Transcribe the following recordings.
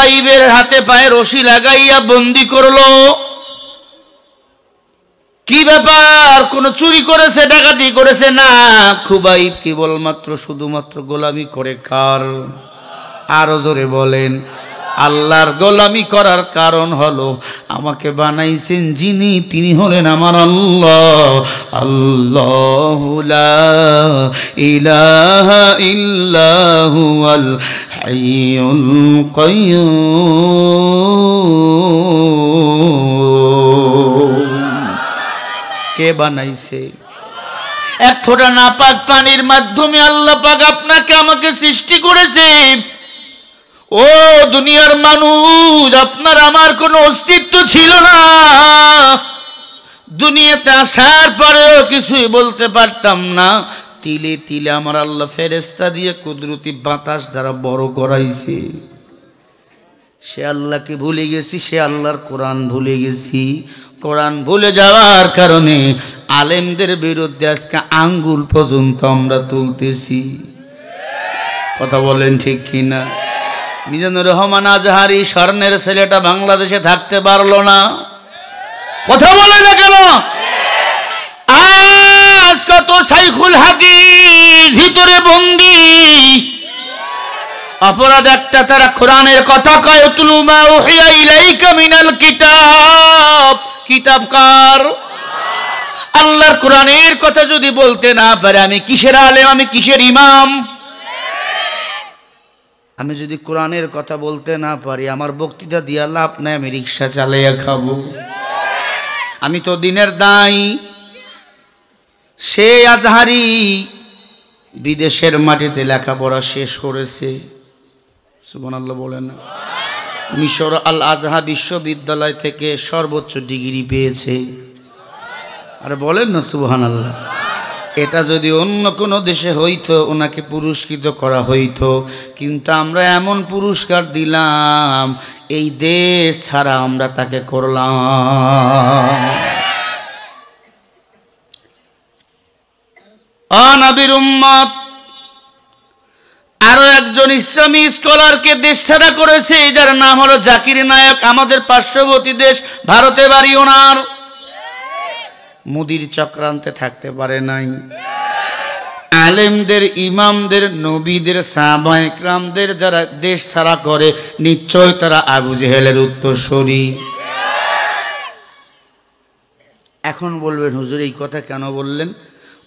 খুবাইবের হাতে পায়ে রশি লাগাইয়া বন্দি করলো। কি ব্যাপার, কোন চুরি করেছে, ডাকাতি করেছে? না, খুবাইব কেবলমাত্র শুধুমাত্র গোলামি করে কার? আরো জোরে বলেন। আল্লাহর গোলামি করার কারণ হলো আমাকে বানাইছেন যিনি, তিনি হলেন আমার আল্লাহ। আল্লাহু লা ইলাহা ইল্লা হুয়াল হাইয়ুল কাইয়্যুম। কে বানাইছে? এক ফোঁটা নাপাক পানির মাধ্যমে আল্লাহ পাক আপনাকে আমাকে সৃষ্টি করেছে। ও দুনিয়ার মানুষ, আপনার আমার কোনো অস্তিত্ব ছিল না। দুনিয়াতে আসার পরেও কিছুই বলতে পারতাম না। তিলে তিলে আমার আল্লাহ ফেরেশতা দিয়ে কুদরতি বাতাস দ্বারা বড় করাইছে। সে আল্লাহকে ভুলে গেছি, সে আল্লাহর কোরআন ভুলে গেছি। কোরআন ভুলে যাওয়ার কারণে আলেমদের বিরুদ্ধে আজকে আঙ্গুল পর্যন্ত আমরা তুলতেছি। কথা বলেন ঠিক কিনা? মিজানুর রহমান আজহারি স্বর্ণের ছেলেটা বাংলাদেশে থাকতে পারলো না। কথা বলে না কেন? আজ কত শাইখুল হাদিস ভিতরে বন্দী। অপরাধ একটা, তারা কোরআনের কথা কয়। উতলু মা উহিয়া ইলাইকা মিনাল কিতাব। কিতাব কার? আল্লাহর কোরআনের কথা যদি বলতে না পারে আমি কিসের আলেম, আমি কিসের ইমাম? আমি যদি কোরআনের কথা বলতে না পারি আমার বক্তৃতা দিয়া লাভ নাই, আমি রিক্সা চালাইয়া খাবো। আমি তো দিনের দায়ী। সে আজহারি বিদেশের মাটিতে লেখাপড়া শেষ করেছে। সুবহানাল্লাহ বলেন না? মিশর আল আজহা বিশ্ববিদ্যালয় থেকে সর্বোচ্চ ডিগ্রি পেয়েছে। আরে বলেন না সুবহানাল্লাহ। এটা যদি অন্য কোনো দেশে হইতো ওনাকে পুরস্কৃত করা হইতো, কিন্তু আমরা এমন পুরস্কার দিলাম এই দেশ ছাড়া আমরা তাকে করলাম। নবীর উম্মত আরো একজন ইসলামী স্কলারকে দেশ ছাড়া করেছে, যার নাম হলো জাকির নায়ক। আমাদের পার্শ্ববর্তী দেশ ভারতে বাড়ি ওনার। মুদির চক্রান্তে থাকতে পারে নাই। আলেমদের, ইমামদের, নবীদের, সাহাবায়ে কেরামদের যারা দেশ ছাড়া করে নিশ্চয় তারা আবু জেহেলের উত্তরসূরি। এখন বলবেন হুজুর এই কথা কেন বললেন?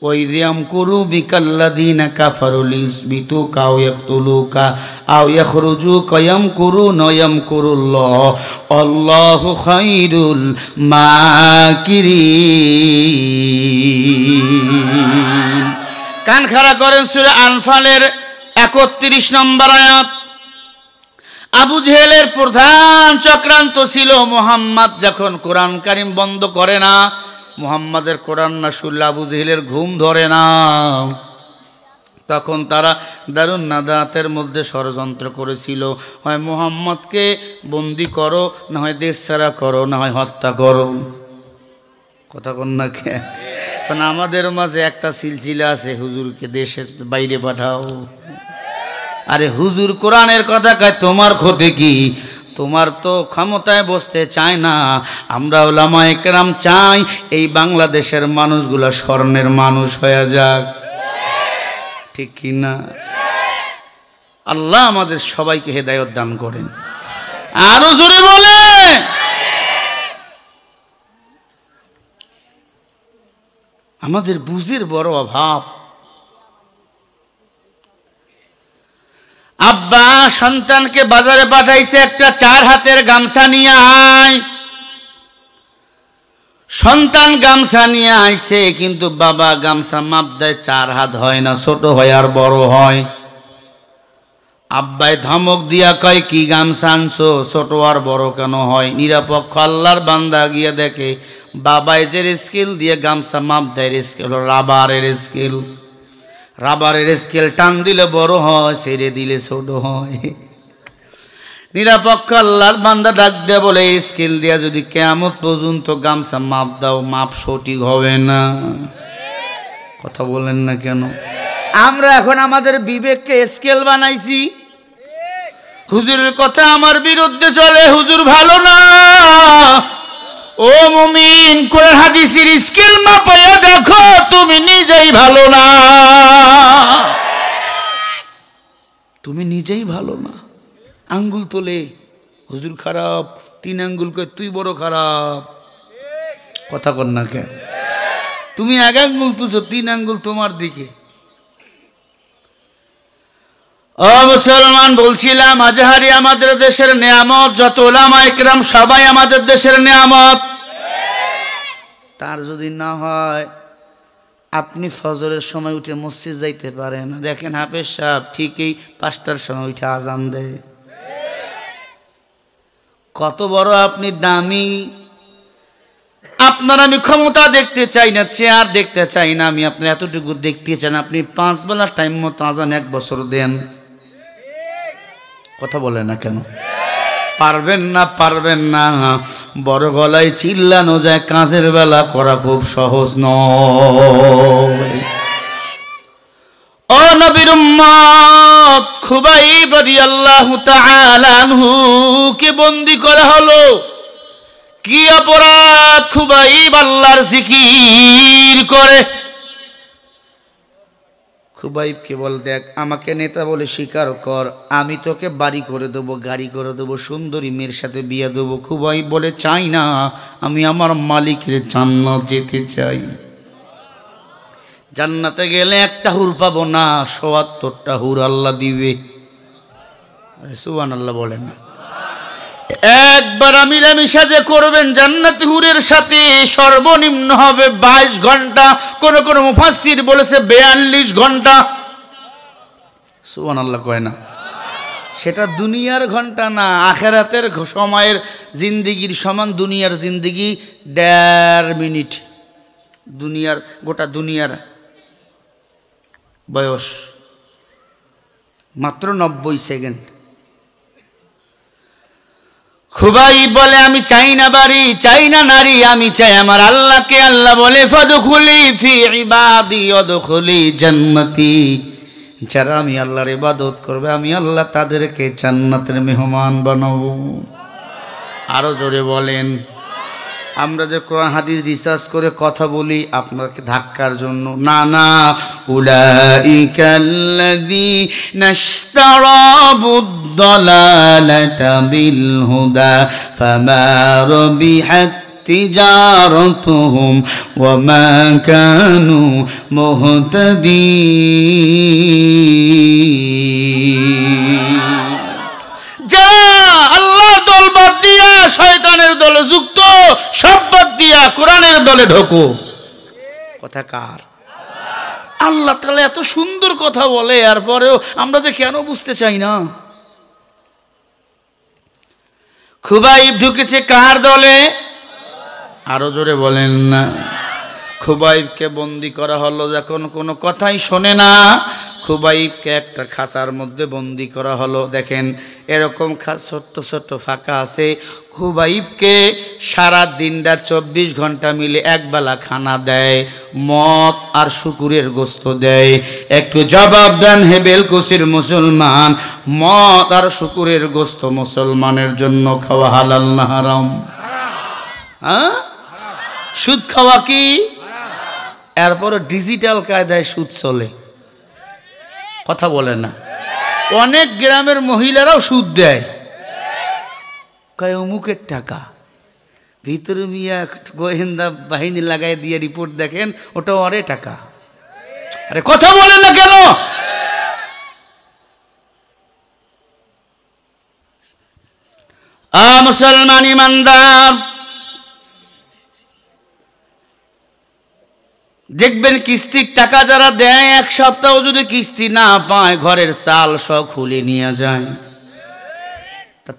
ওয়াইদিয়াম কুরু বিকাল্লাযিনা কাফারু লিসবিতুকা আও ইয়াকতুলুকা আও ইয়াখরুজুকা ইয়ামকুরুনা ইয়ামকুরুল্লাহ আল্লাহু খায়রুল মাকিরিন। কান খাড়া করেন সূরা আনফালের 31 নম্বর আয়াত। আবু জেহেলের প্রধান চক্রান্ত ছিল মুহাম্মদ যখন কোরআন কারীম বন্ধ করে না, মুহাম্মাদের কোরআন না শুনলে আবু জেহেলের ঘুম ধরে না, তখন তারা দারুন নাদাতের মধ্যে ষড়যন্ত্র করেছিল। হয় মুহাম্মদকে বন্দি করো, না হয় দেশ ছাড়া করো, না হয় হত্যা করো। কথা কন না কে? কারণ আমাদের মাঝে একটা সিলসিলা আছে, হুজুরকে দেশের বাইরে পাঠাও। আরে হুজুর কোরআনের কথা কয়, তোমার ক্ষতি কি? তোমার তো ক্ষমতায় বসতে চায় না। আমরা উলামায়ে কেরাম চাই এই বাংলাদেশের মানুষগুলা স্বর্ণের মানুষ হয়ে যাক। ঠিক কি না? আল্লাহ আমাদের সবাইকে হেদায়েত দান করেন। আরো জোরে বলে। আমাদের বুঝের বড় অভাব। আব্বা সন্তানকে বাজারে পাঠাইছে, একটা 4 হাতের গামছা নিয়ে আয়। সন্তান গামছা নিয়ে আইছে, কিন্তু বাবা গামছা মাপ দেয় 4 হাত হয় না, ছোট হয় আর বড় হয়। আব্বাই ধমক দিয়া কয়, কি গামছা আনছো, ছোট আর বড় কেন হয়? নিরপেক্ষ আল্লাহর বান্দা গিয়ে দেখে বাবাই যে স্কেল দিয়ে গামছা মাপ দেয়, স্কেল রাবারের স্কেল। রাবারের স্কেল টান দিলে বড় হয়, ছেড়ে দিলে ছোট হয়। নিরপেক্ষ আল্লাহর বান্দা ডাক দেয়া বলে, স্কেল দিয়া যদি কিয়ামত পর্যন্ত গামছা মাপ দাও, মাপ সঠিক হবে না। কথা বলেন না কেন? আমরা এখন আমাদের বিবেককে স্কেল বানাইছি। হুজুরের কথা আমার বিরুদ্ধে চলে, হুজুর ভালো না। ও মুমিন, কোরআন হাদিসের স্কেল মাপায়া দেখো, তুমি নিজেই ভালো না, তুমি নিজেই ভালো না। আঙ্গুল তোলে, হুজুর খারাপ, 3 আঙ্গুল কয় তুই বড় খারাপ। কথা কর না কেন? তুমি 1 আঙ্গুল তুলছো, 3 আঙ্গুল তোমার দিকে। ও মুসলমান, বলছিলাম আজহারি আমাদের দেশের নেয়ামত, যত উলামা ইকরাম সবাই আমাদের দেশের নেয়ামত। তার যদি না হয় আপনি ফজরের সময় উঠে মসজিদ যাইতে পারেন। দেখেন হাফেজ সাহেব ঠিকই 5টার সময় উঠে আজান দেয়। কত বড় আপনি দামি। আপনার আমি ক্ষমতা দেখতে চাই না, চেয়ার দেখতে চাই না, আমি আপনার এতটুকু দেখতে চান আপনি 5 বেলা টাইম মতো আজান 1 বছর দেন। কথা বলে না কেন? পারবেন না, পারবেন না। বড় গলায় চিল্লানো যায়, কাজের বেলা করা খুব সহজ নয়। ও নবীর উম্মত, খুবাইব রাদিয়াল্লাহু তাআলা আনহু কে বন্দী করা হলো। কি অপরাধ? খুবাইব আল্লাহর জিকির করে। খুবাইবকে বল, দেখ আমাকে নেতা বলে স্বীকার কর, আমি তোকে বাড়ি করে দেবো, গাড়ি করে দেবো, সুন্দরী মেয়ের সাথে বিয়ে দেবো। খুবাইব বলে, চাই না, আমি আমার মালিকের জান্নাত যেতে চাই। জান্নাতে গেলে 1টা হুর পাবো না, ৭৪টা হুর আল্লাহ দিবে। সুবহানাল্লাহ বলেন। একবার মিলামিশা যে করবেন জান্নাতি হুরের সাথে, সর্বনিম্ন হবে 22 ঘন্টা, কোন কোন মুফাসসির বলেছে 42 ঘন্টা। সুবহানাল্লাহ কয় না? সেটা দুনিয়ার ঘন্টা না, আখেরাতের সময়ের জিন্দিগির সমান দুনিয়ার জিন্দিগি 1.5 মিনিট। দুনিয়ার, গোটা দুনিয়ার বয়স মাত্র 90 সেকেন্ড। খুবাইব বলে, আমি চাই না বাড়ি, চাই না নারী, আমি চাই আমার আল্লাহকে। আল্লাহ বলে, ফাদখুলি ফি ইবাদি ওয়াদখুলি জান্নাতি। যারা আমি আল্লাহর ইবাদত করবে, আমি আল্লাহ তাদেরকে জান্নাতের মেহমান বানাবো। আরো জোরে বলেন। আমরা যে কোরআন হাদিস রিসার্চ করে কথা বলি আপনাকে ধাক্কার জন্য না, না। উলাইকাল্লাযীনা ইশতারাবুদ দালালাতা বিল হুদা ফামা রাবিহাত তিজারাতুহুম ওয়া মা কানু মুহতাদিন। যারা আল্লাহর দল বাদ দিয়া শয়তানের দলে যুক্ত, সব বাদ দিয়া কোরআনের দলে ঢোকো। কথা কার? আল্লাহ তাআলা এত সুন্দর কথা বলে, এরপরেও আমরা যে কেন বুঝতে চাই না। খুবাইব ঢুকেছে কার দলে? আরো জোরে বলেন না। খুবাইবকে বন্দি করা হলো, যখন কোনো কথাই শোনে না, খুবাইবকে একটা খাঁচার মধ্যে বন্দি করা হলো। দেখেন এরকম ছোট্ট ছোট্ট ফাঁকা আছে। খুবাইবকে সারা দিনটা 24 ঘন্টা মিলে 1 বেলা খানা দেয়, মদ আর শুকুরের গোস্ত দেয়। একটু জবাব দেন হে বেলকুচির মুসলমান, মদ আর শুকুরের গোস্ত মুসলমানের জন্য খাওয়া হালাল না হারাম? হ্যাঁ, সুদ খাওয়া কি? এরপরে ডিজিটাল কায়দায় সুদ চলে। কথা বলে না? অনেক গ্রামের মহিলারাও সুদ দেয়, কয় অমুকের টাকা। ভিতরে মিয়া গোয়েন্দা বাহিনী লাগাই দিয়ে রিপোর্ট দেখেন ওটা ওরে টাকা। আরে কথা বলে না কেন? মুসলমান ইমানদার, দেখবেন কিস্তির টাকা যারা দেয়, 1 সপ্তাহ যদি কিস্তি না পায় ঘরের চাল সব খুলে নিয়ে যায়।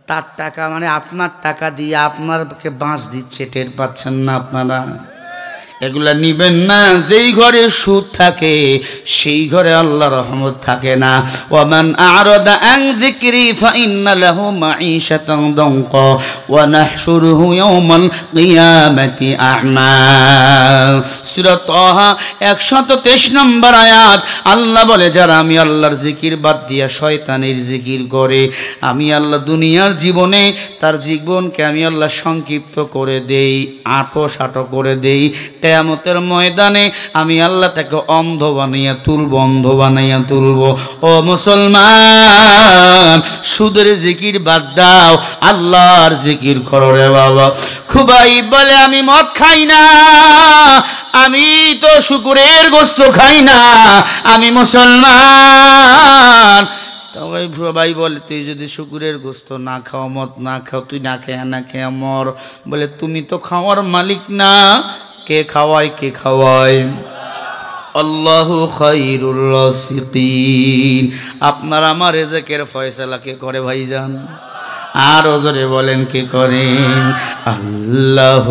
তার টাকা মানে আপনার টাকা দিয়ে আপনারকে বাঁশ দিচ্ছে, টের পাচ্ছেন না আপনারা? এগুলা নিবেন না। যেই ঘরে সুদ থাকে সেই ঘরে আল্লাহ রহমত থাকে না। ওয়ামান আ'রাদা আন যিকরি ফাইন্না লাহু মাঈশাতান দানকা ওয়া নাহশুরুহু ইয়াওমাল কিয়ামাতি আ'মা। সূরা তাহা 123 নম্বর আয়াত। আল্লাহ বলে, যারা আমি আল্লাহর জিকির বাদ দিয়া শয়তানের জিকির করে, আমি আল্লাহ দুনিয়ার জীবনে তার জীবনকে আমি আল্লাহ সংক্ষিপ্ত করে দেই, আঁটো করে দেই। কিয়ামতের ময়দানে আমি আল্লাহ তাকে অন্ধ বানাইয়া তুলব, অন্ধ বানাইয়া তুলব। ও মুসলমান, সুদের জিকির বাদ দাও, আল্লাহর জিকির করো রে বাবা। খুবাইব বলে, আমি মদ খাই না, আমি তো শুকুরের গোশত খাই না, আমি মুসলমান। তবে ভাই বলে, তুই যদি শুকুরের গোশত না খাও, মদ না খাও, তুই না খেয়ে মর। বলে, তুমি তো খাওয়ার মালিক না। কে খাওয়ায়? কে খাওয়ায়? আল্লাহু খায়রুর রাসিকিন। আপনার আমার রিজকের ফয়সালা কে করে ভাইজান? আর জোরে বলেন, কে করেন? আল্লাহ।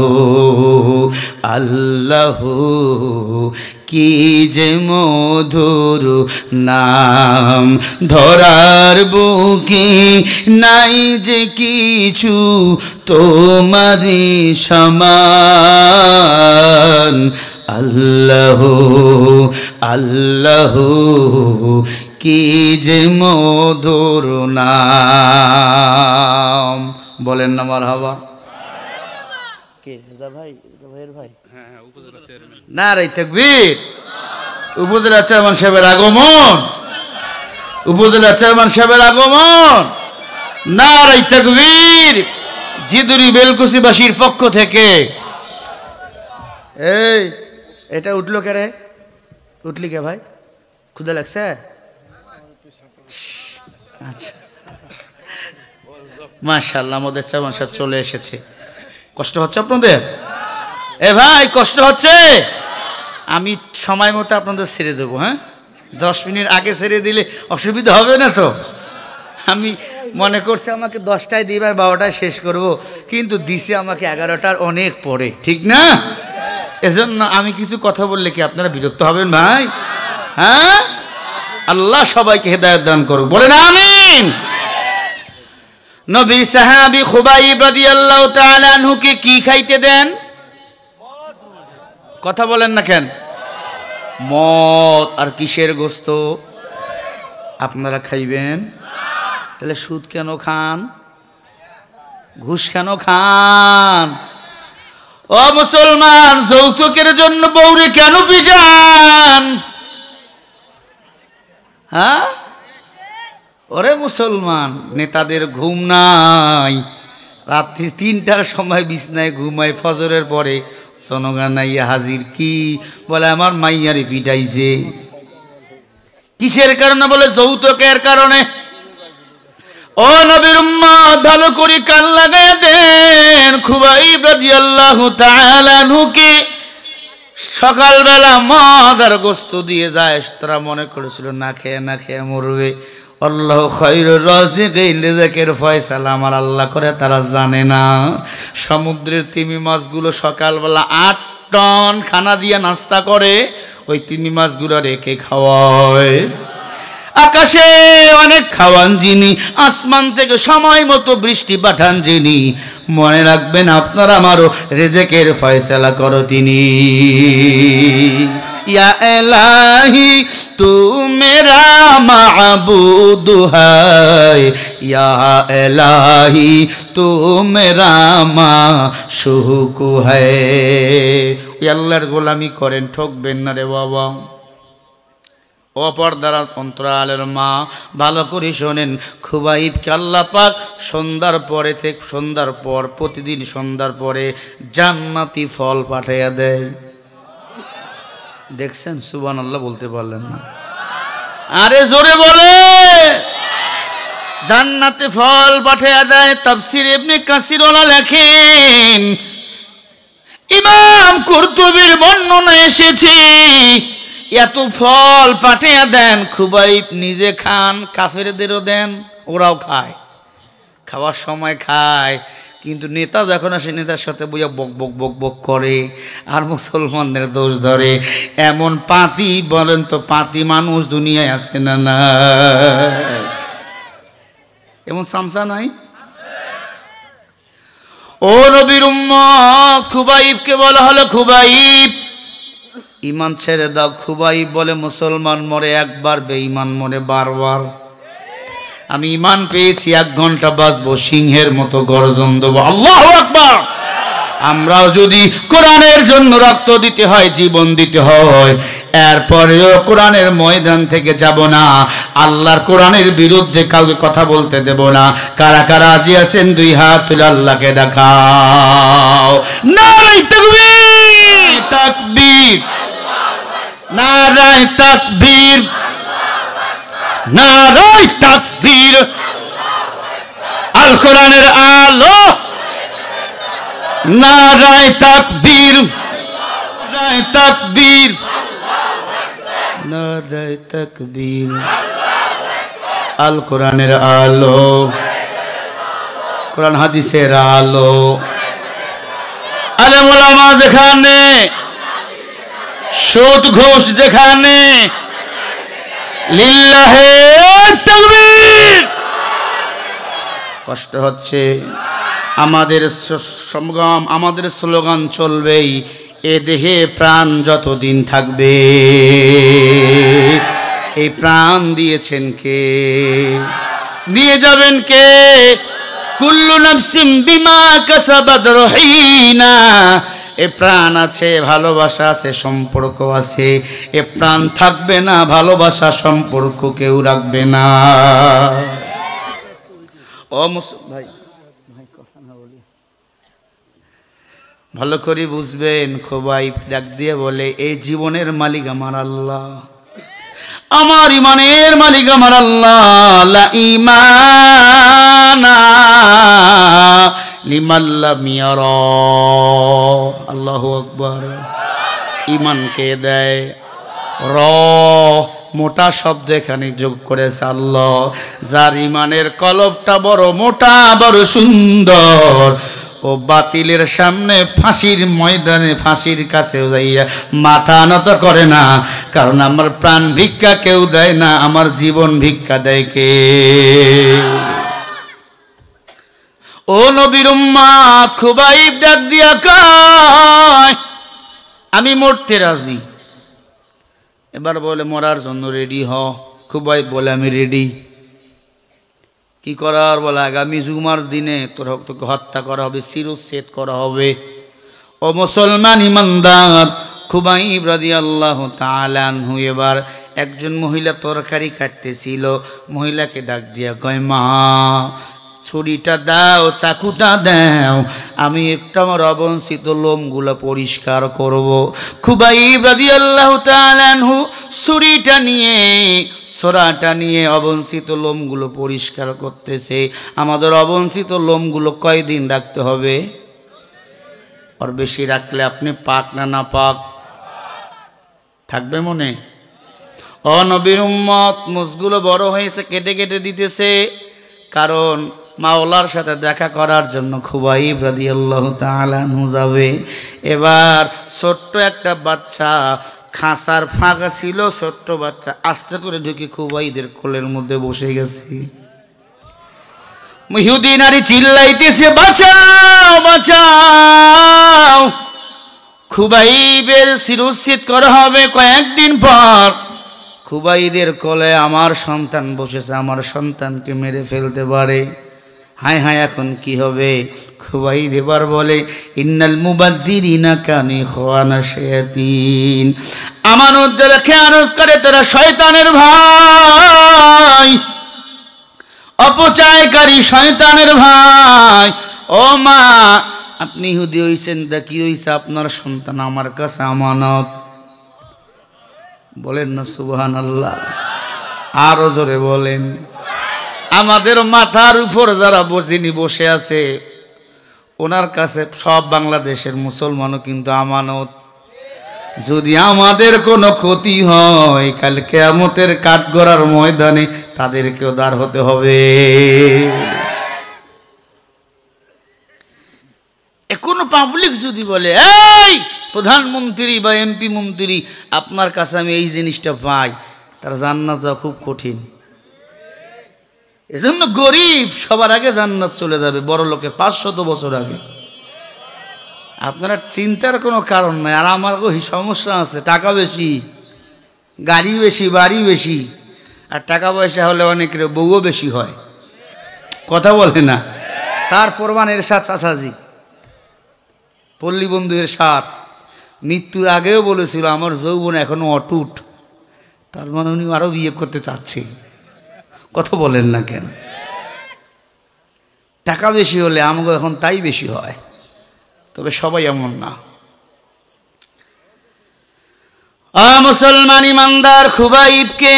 আল্লাহ কি যে মধুর নাম, ধরার বুকে নাই যে কিছু তোমারি সমান। আল্লাহ আল্লাহ কি যে মধুর নাম। বলেন না মারহাবা। কে ভাই? ভাইয়ের ভাই? হ্যাঁ, উপজেলা চেয়ারম্যান। নারে তাকবীর। উপজেলা চেয়ারম্যান সাহেবের আগমন, উপজেলা চেয়ারম্যান সাহেবের আগমন। নারে তাকবীর। জিদুরি বেলকুচিবাসীর পক্ষ থেকে। এই এটা উঠলো কে রে? উঠলি কে ভাই? ক্ষুধা লাগছে? আচ্ছা, মাশাআল্লাহ, আমাদের চেয়ারম্যান সাহেব চলে এসেছে। কষ্ট হচ্ছে আপনাদের? এ ভাই, কষ্ট হচ্ছে? আমি সময় মতো আপনাদের ছেড়ে দেবো। হ্যাঁ, 10 মিনিট আগে ছেড়ে দিলে অসুবিধা হবে না তো? আমি মনে করছি আমাকে 10টায় দিই ভাই, 12টায় শেষ করব, কিন্তু দিছে আমাকে 11টার অনেক পরে, ঠিক না? এজন্য আমি কিছু কথা বললে কি আপনারা বিরক্ত হবেন ভাই? হ্যাঁ, আল্লাহ সবাইকে হেদায়েত দান করুক, বলেন আমিন। নবীর সাহাবী খুবাইব রাদিয়াল্লাহু তাআলা আনহুকে কি খাইতে দেন? কথা বলেন না কেন? মদ। আর কিসের গোশত আপনারা খাইবেন? তাহলে সুদ কেন খান? ঘুষ কেন খান? ও মুসলমান, যৌতুকের জন্য বউরে কেন পিটান? হ্যাঁ, ওরে মুসলমান, নেতাদের ঘুম নাই, রাত্রি 3টার সময় বিছনায় ঘুমায়, ফজরের পরে জনগণ আইয়া হাজির। কি বলে? আমার মাইয়ারে পিটাইছে। কিসের কারণে? বলে যৌতুকের কারণে। ও নবীর উম্মত, ভালো করে কান লাগায় দেন। খুবাইব রাদিয়াল্লাহু তাআলা আনহুকে সকালবেলা মদ আর গোশত দিয়ে যায়। তারা মনে করেছিল না খেয়ে মরবে। আল্লাহু খায়রুর রাযিকিন, রিজকের ফয়সালা আমার আল্লাহ করে, তারা জানে না। সমুদ্রের তিমি মাছগুলো সকালবেলা 8 টন খানা দিয়ে নাস্তা করে, ওই তিমি মাছগুলো রেখে খাওয়ায়। আকাশে অনেক খাওয়ান যিনি, আসমান থেকে সময় মতো বৃষ্টি পাঠান যিনি, মনে রাখবেন আপনার আমারও রিজকের ফয়সালা করো তিনি। ইয়া ইলাহি তু মেরা মাবুদ হায়, ইয়া ইলাহি তু মেরা মাশুক হায়। আল্লাহর গোলামি করেন, ঠকবেন না রে বাবা। অপরদার অন্তরালের মা, ভালো করে শোনেন। খুবাইবকে আল্লাহ পাক সন্ধ্যার পর প্রতিদিন সন্ধ্যার পরে জান্নাতি ফল পাঠাইয়া দেয়। দেখছেন? সুবহানাল্লাহ বলতে পারলেন না? আরে জোরে বলে। জান্নাতে ফল পাঠাইয়া দেয়। তাফসীর ইবনে কাসির লেখেন, ইমাম কুরতুবীর বর্ণনা এসেছে, এত ফল পাঠিয়ে দেন। খুবাইব নিজে খান, কাফেরদেরও দেন, ওরাও খায়। খাওয়ার সময় খায়, কিন্তু নেতা যখন আসে নেতার সাথে বইয়া বক বক বক বক করে আর মুসলমানদের দোষ ধরে। এমন পাতি বলেন তো, পাতি মানুষ দুনিয়ায় আছে না? না, এমন সামসা নাই? ও নবীর উম্মত, খুবাইবকে বলা হলো খুবাইব ইমান ছেড়ে দাও। খুবাইব বলে মুসলমান মরে একবার, বেঈমান মরে বারবার। আমি ইমান পেয়েছি, 1 ঘন্টা বাঁচবো, সিংহের মতো গর্জন দেবো, আল্লাহু আকবার। আমরাও যদি কোরআনের জন্য রক্ত দিতে হয়, জীবন দিতে হয়, এরপরেও কোরআনের ময়দান থেকে যাব না, আল্লাহর কোরআনের বিরুদ্ধে কাউকে কথা বলতে দেব না। কারা কারা রাজি আছেন 2 হাত তুলে আল্লাহকে দেখাও। নারে তাকবীর, তাকবীর, নারে তাকবীর, নারে তাকবীর। আল কোরআনের আলো, নারে তাকবীর, নারে তাকবীর, নারে তাকবীর। আল কোরআনের আলো, কোরআন হাদিসের আলো। আলেম ওলামা যেখানে, সুদ ঘুষ যেখানে, লিল্লাহে তাকবীর। কষ্ট হচ্ছে, আমাদের সংগ্রাম, আমাদের স্লোগান চলবেই, এ দেহে প্রাণ যতদিন থাকবে। এই প্রাণ দিয়েছেন কে? নিয়ে যাবেন কে? কুল্লু নাফসিম বিমা কাসাবাত রহিনা। এ প্রাণ আছে, ভালোবাসা আছে, সম্পর্ক আছে। এ প্রাণ থাকবে না, ভালোবাসা সম্পর্ক কেউ রাখবে না। ও ভাই, ভালো করে বুঝবেন। খুবাইব ডাক দিয়ে বলে, এই জীবনের মালিক আমার আল্লাহ, আমার ইমানের মালিক আমার আল্লাহ। লা ঈমানা লিমান লাম ইয়ারা। আল্লাহু আকবার। ইমানকে দেয় র, মোটা শব্দ এখানে যোগ করেছে আল্লাহ। যার ইমানের কলবটা বড় মোটা, বড় সুন্দর, ও বাতিলের সামনে ফাঁসির ময়দানে, ফাঁসির কাছে যাইয়া মাথা নত করে না। কারণ আমার প্রাণ ভিক্ষা কেউ দেয় না, আমার জীবন ভিক্ষা দেয় কে? ও নবীর উম্মত, খুবাইব ডাক দিয়া কয়, আমি মরতে রাজি। এবার বলে, মরার জন্য রেডি হ। খুবাইব বলে, আমি রেডি। কি করার? বলে, আগামী জুমার দিনে তোকে হত্যা করা হবে, শিরচ্ছেদ করা হবে। ও মুসলমান ইমানদার, খুবাইব রাদিয়াল্লাহু তাআলা আনহু এবার একজন মহিলা তরকারি কাটতেছিল। মহিলাকে ডাক দিয়া কয়, মা ছুরিটা দাও, চাকুটা দাও, আমি একটু আমার অবঞ্চিত লোমগুলো পরিষ্কার করব। খুবাইব রাদিয়াল্লাহু তাআলা আনহু ছুরিটা নিয়ে, ছোরাটা নিয়ে অবঞ্চিত লোমগুলো পরিষ্কার করতেছে। আমাদের অবঞ্চিত লোমগুলো কয়দিন রাখতে হবে? আর বেশি রাখলে আপনি পাক না না পাক থাকবে মনে? ও নবীর উম্মত, মুছগুলো বড় হয়েছে, কেটে কেটে দিতেছে। কারণ মাওলার সাথে দেখা করার জন্য খুবাইব রাদিয়াল্লাহু তাআলা আনহু যাবে। এবার ছোট্ট একটা বাচ্চা, খাঁচার ফাঁকা ছিল, ছোট্ট বাচ্চা আস্তে করে ঢুকে খুবাইবের কোলের মধ্যে বসে গেছে। ইহুদি নারী চিল্লাইতেছে, বাঁচাও বাঁচাও, খুবাইবের শিরচ্ছেদ করা হবে কয়েকদিন পর। খুবাইবের কোলে আমার সন্তান বসেছে, আমার সন্তানকে মেরে ফেলতে পারে। হায় হায়, এখন কি হবে? খুবাইব এবার বলে, ইন্নাল মুবাদ্দিরিনা কানু ইখওয়ানা শায়াতিন। আমানত যারা খেয়ানত করে তারা শয়তানের ভাই, অপচয়কারী শয়তানের ভাই। ও মা, আপনি ইহুদি হইছেন, তা কি হইছে? আপনার সন্তান আমার কাছে আমানত। বলেন না সুবহানাল্লাহ? আরো জোরে বলেন। আমাদের মাথার উপর যারা বসে আছে, ওনার কাছে সব বাংলাদেশের মুসলমানও কিন্তু আমানত। যদি আমাদের কোনো ক্ষতি হয়, কাল কিয়ামতের কাঠগড়ার ময়দানে তাদেরকেও দাঁড় হতে হবে। কোনো পাবলিক যদি বলে এই প্রধানমন্ত্রী বা এমপি মন্ত্রী আপনার কাছে আমি এই জিনিসটা পাই, তার জান্নাত যাওয়া খুব কঠিন। এজন্য গরিব সবার আগে জান্নাত চলে যাবে, বড় লোকের 500 বছর আগে। আপনারা চিন্তার কোনো কারণ নাই। আর আমার সমস্যা আছে, টাকা বেশি, গাড়ি বেশি, বাড়ি বেশি, আর টাকা পয়সা হলে অনেকের বউও বেশি হয়, কথা বলে না। তার প্রমাণ এরশাদ চাচাজি, পল্লী বন্ধু এরশাদ মৃত্যুর আগেও বলেছিল আমার যৌবন এখনো অটুট। তার মানে উনি আরো বিয়ে করতে চাচ্ছে, কথা বলেন না কেন? টাকা বেশি হলে আমাকে এখন তাই বেশি হয়, তবে সবাই এমন না। মুসলমান ইমানদার খুবাইবকে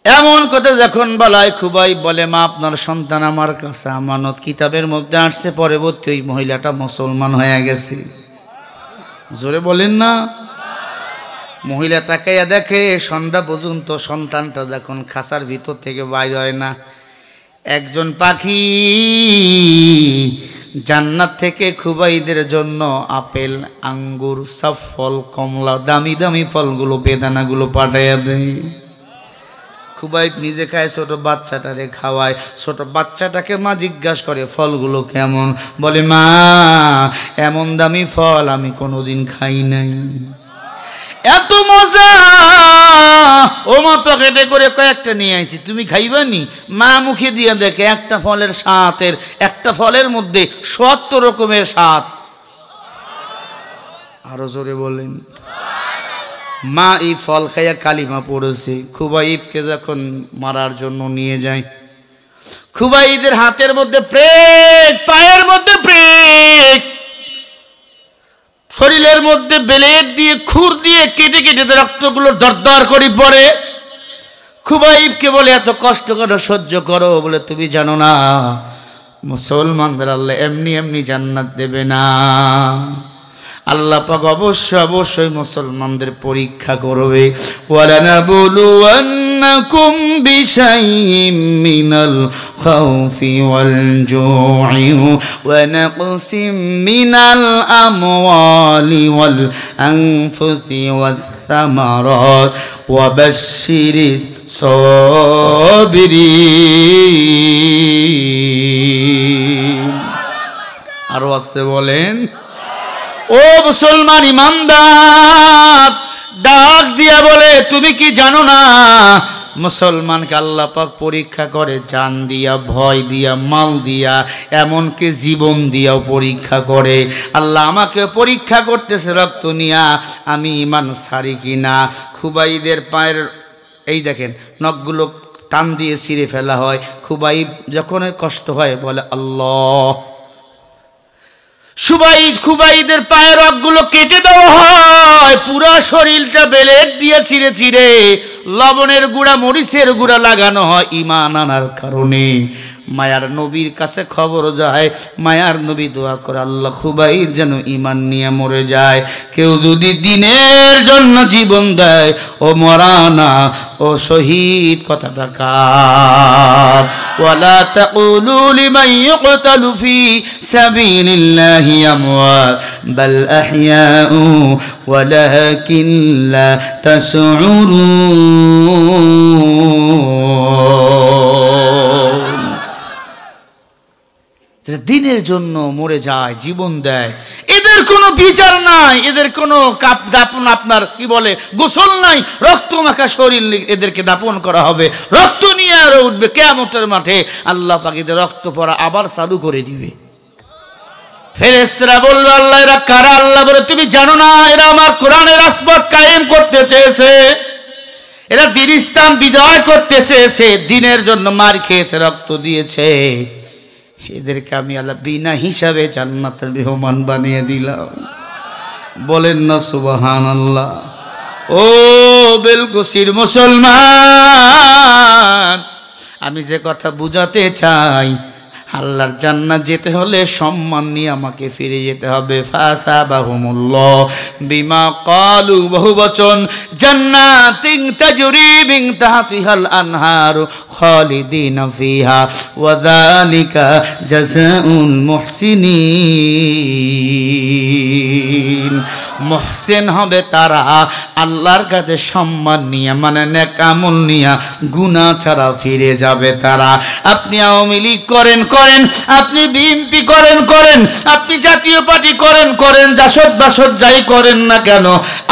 এমন কথা যখন বলায়, খুবাইব বলে মা আপনার সন্তান আমার কাছে আমানত। কিতাবের মধ্যে আসছে পরবর্তী ওই মহিলাটা মুসলমান হয়ে গেছে। জোরে বলেন না। মহিলা তাকাইয়া দেখে সন্ধ্যা পর্যন্ত সন্তানটা যখন খাঁচার ভিতর থেকে বাইর হয় না, একজন পাখি জান্নাত থেকে খুবাইদের জন্য আপেল, আঙ্গুর, সব ফল, কমলা, দামি দামি ফলগুলো, বেদানাগুলো পাঠাইয়া দেয়। খুবাইব নিজে খায়, ছোট বাচ্চাটারে খাওয়ায়। ছোট বাচ্চাটাকে মা জিজ্ঞাসা করে ফলগুলো কেমন? বলে মা এমন দামি ফল আমি কোনোদিন খাই নাই। এত মজা, ও মা পকেটে করে কয়েকটা নিয়ে আইছি, তুমি খাইবানি? মা মুখে দিয়ে দেখে একটা ফলের স্বাদের, একটা ফলের মধ্যে 70 রকমের স্বাদ। আরো জোরে বলেন। মা এই ফল খাইয়া কালিমা পড়েছে। খুবাইবকে যখন মারার জন্য নিয়ে যায়, খুবাইবের হাতের মধ্যে প্রেক, পায়ের মধ্যে প্রেক, শরীরের মধ্যে ব্লেড দিয়ে খুর দিয়ে কেটে কেটে রক্তগুলো দরদর করে পড়ে। খুবাইবকে বলে এত কষ্ট করো, সহ্য করো। বলে তুমি জানো না মুসলমানদের আল্লাহ এমনি এমনি জান্নাত দেবে না। আল্লাহ পাক অবশ্যই মুসলমানদের পরীক্ষা করবে। ওয়ালানাবলুওয়ান্নাকুম বিশাইইম মিনাল খাউফি ওয়াল জু'i ওয়া নাকসিম মিনাল আমওয়ালি ওয়াল আনফুসি ওয়াস সামারাত ওয়া বাশশিরিস সাবিরিন। আরো আসতে বলেন। ও মুসলমান ইমানদার, ডাক দিয়া বলে তুমি কি জানো না মুসলমানকে আল্লাহ পাক পরীক্ষা করে জান দিয়া, ভয় দিয়া, মাল দিয়া, এমনকি জীবন দিয়াও পরীক্ষা করে। আল্লাহ আমাকে পরীক্ষা করতেছে রক্ত নিয়া আমি ইমান ছাড়ি কিনা। খুবাইদের পায়ের এই দেখেন নখগুলো টান দিয়ে ছিঁড়ে ফেলা হয়। খুবাইব যখন কষ্ট হয় বলে আল্লাহ। খুবাইদের পায়ের রগগুলো কেটে দেওয়া হয়, পুরো শরীরটা ব্লেড দিয়ে ছিঁড়ে ছিঁড়ে লবণের গুঁড়া, মরিচের গুঁড়া লাগানো হয় ঈমান আনার কারণে। মায়ার নবীর কাছে খবর যায়, মায়ার নবী দোয়া করে আল্লাহ খুবাইব যেন ঈমান নিয়ে মরে যায়। কেউ যদি দ্বীনের জন্য জীবন দেয় ও মরা না, ও শহীদ কথাটা কার। ওয়ালা তাকুলু লিমান ইউকতালু ফি সাবিলিল্লাহি আমওয়াত বাল আহইয়াউ ওয়ালাকিন লা তাশউরুন। দিনের জন্য মরে যায়, জীবন দেয়, এদের কোনো বিচার নাই, এদের কোনো দাপন, আপনার কি বলে গোসল নাই, রক্ত মাখা শরীর এদেরকে দাপন করা হবে, রক্ত নিয়ে আরো উঠবে কিয়ামতের মাঠে। আল্লাহ পাক এদের রক্ত পড়া আবার চালু করে দিবে। ফেরেশতারা বলল আল্লাহ এরা কারা? আল্লাহ বলে তুমি জানো না এরা আমার কোরআনের রাজপথ কায়েম করতে চেয়েছে, এরা দ্বীন ইসলাম বিজয় করতে চেয়েছে, দ্বীনের জন্য মার খেয়েছে, রক্ত দিয়েছে। এদেরকে আমি আল্লাহ বিনা হিসাবে জান্নাতের মেহমান বানিয়ে দিলাম। বলেন না সুবহানাল্লাহ। ও বেলকুসির মুসলমান, আমি যে কথা বুঝাতে চাই আল্লাহর জান্নাত যেতে হলে সম্মান নিয়ে আমাকে ফিরে যেতে হবে। ফাসাবাহুমুল্লাহ বিমা ক্বালু, বহুবচন, জান্নাতিন তাজরি মিন তাহতিহাল আনহারু খালিদিনা ফিহা ওয়া যালিকা জাযাউল মুহসিনিন। মুহসিন হবে তারা আল্লাহর কাছে সম্মান নিয়ে, মানে নেক আমল নিয়ে, গুনাহ ছাড়া ফিরে যাবে তারা। আপনি আওয়ামী লীগ করেন, আপনি বিএনপি করেন, আপনি জাতীয় পার্টি করেন, জাসদ বাসদ যাই করেন না কেন,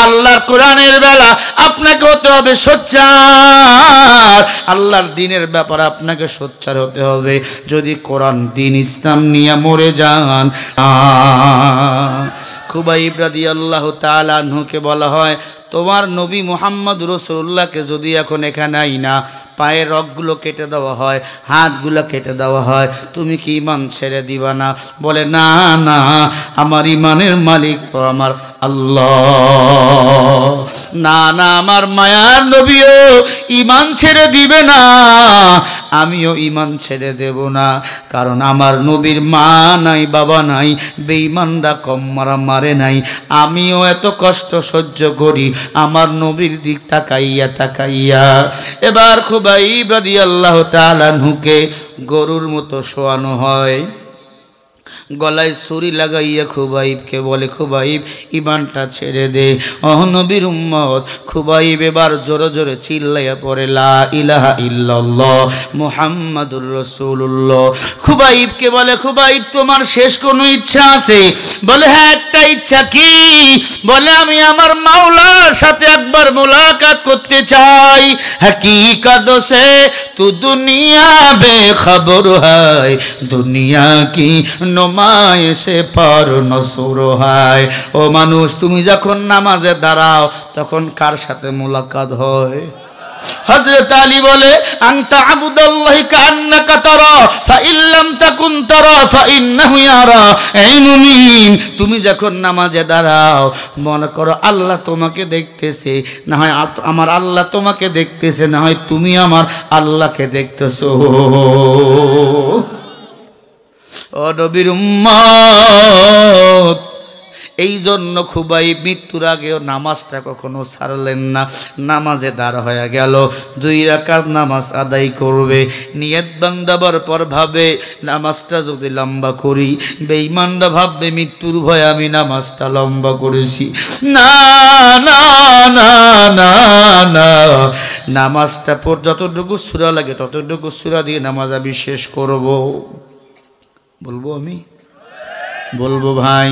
আল্লাহর কোরআনের বেলা আপনাকে হতে হবে সোচ্চার। আল্লাহর দ্বীনের ব্যাপারে আপনাকে সোচ্চার হতে হবে। যদি কোরআন দ্বীন ইসলাম নিয়ে মরে যান, খুবাইব রাদিয়াল্লাহু তাআলা আনহুকে বলা হয়, তোমার নবী মুহাম্মদ রাসূলুল্লাহকে যদি এখন এখানে আইনা পায়ের রগগুলো কেটে দেওয়া হয়, হাতগুলো কেটে দেওয়া হয়, তুমি কি ঈমান ছেড়ে দিবা না? বলে না না, আমার ঈমানের মালিক তো আমার আল্লাহ। না না, আমার মায়ার নবীও ঈমান ছেড়ে দিবে না, আমিও ঈমান ছেড়ে দেব না। কারণ আমার নবীর মা নাই, বাবা নাই, বেঈমানরা কম মারে নাই। আমিও এত কষ্ট সহ্য করি আমার নবীর দিক তাকাইয়া। এবার খুবাইব রাদিয়াল্লাহু তাআলা আনহুকে গরুর মতো শোয়ানো হয়, গলায় ছুরি লাগাইয়া খুবাইবকে বলে, খুবাইব ঈমানটা ছেড়ে দে। নবীর উম্মত খুবাইব এবার জোরে জোরে চিল্লাইয়া পড়ে, লা ইলাহা ইল্লাল্লাহ মুহাম্মাদুর রাসূলুল্লাহ। খুবাইবকে বলে, খুবাইব তোমার শেষ কোনো ইচ্ছা আছে? বলে হ্যাঁ, একটা ইচ্ছা। কি? বলে আমি আমার মাওলার সাথে একবার মুলাকাত করতে চাই। হकीकत से तू दुनिया बेखबर है, दुनिया की নুমায়েশে পর নসর হয়। ও মানুষ, তুমি যখন নামাজে দাঁড়াও তখন কার সাথে মুলাকাত হয়? হযরত আলী বলে, আনতা আবুদাল্লাহি কান্নাকা তারা ফা ইল্লাম তাকুন তারা ফা ইন্নাহু ইয়ারা। এই মুমিন, তুমি যখন নামাজে দাঁড়াও মনে করো আল্লাহ তোমাকে দেখতেছে, না হয় আমার আল্লাহ তোমাকে দেখতেছে, না হয় তুমি আমার আল্লাহকে দেখতেছো। ও নবীর উম্মত, এই জন্য খুবাইব মৃত্যুর আগেও নামাজটা কখনো ছাড়লেন না। নামাজে দাঁড় হয়ে গেল, 2 রাকাত নামাজ আদায় করবে। নিয়ত বান্দাবার পর ভাবে, নামাজটা যদি লম্বা করি, বেঈমানরা ভাববে মৃত্যুর ভয়ে আমি নামাজটা লম্বা করেছি। না না না না না, নামাজটা পর যতটুকু সূরা লাগে ততটুকু সূরা দিয়ে নামাজ আমি শেষ করব। বলবো আমি? বলবো ভাই।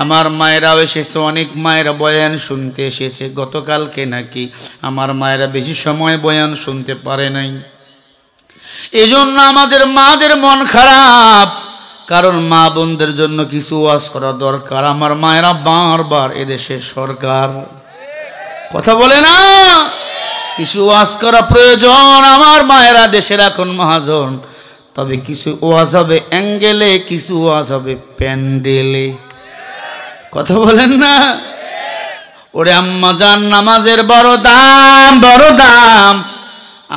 আমার মায়েরাও এসেছে, অনেক মায়েরা বয়ান শুনতে এসেছে। গতকালকে নাকি আমার মায়েরা বেশি সময় বয়ান শুনতে পারে নাই। এজন্য আমাদের মাদের মন খারাপ, কারণ মা বোনদের জন্য কিছু ওয়াজ করা দরকার। আমার মায়েরা বারবার এদেশের সরকার কথা বলে না, কিছু ওয়াজ করা প্রয়োজন। আমার মায়েরা দেশের এখন মহাজন, তবে কিছু ওয়াজ হবে অ্যাঙ্গেলে, কিছু ওয়াজ হবে প্যান্ডেলে। কথা বলেন না? ওরে আম্মা জান, নামাজের বড় দাম, বড় দাম।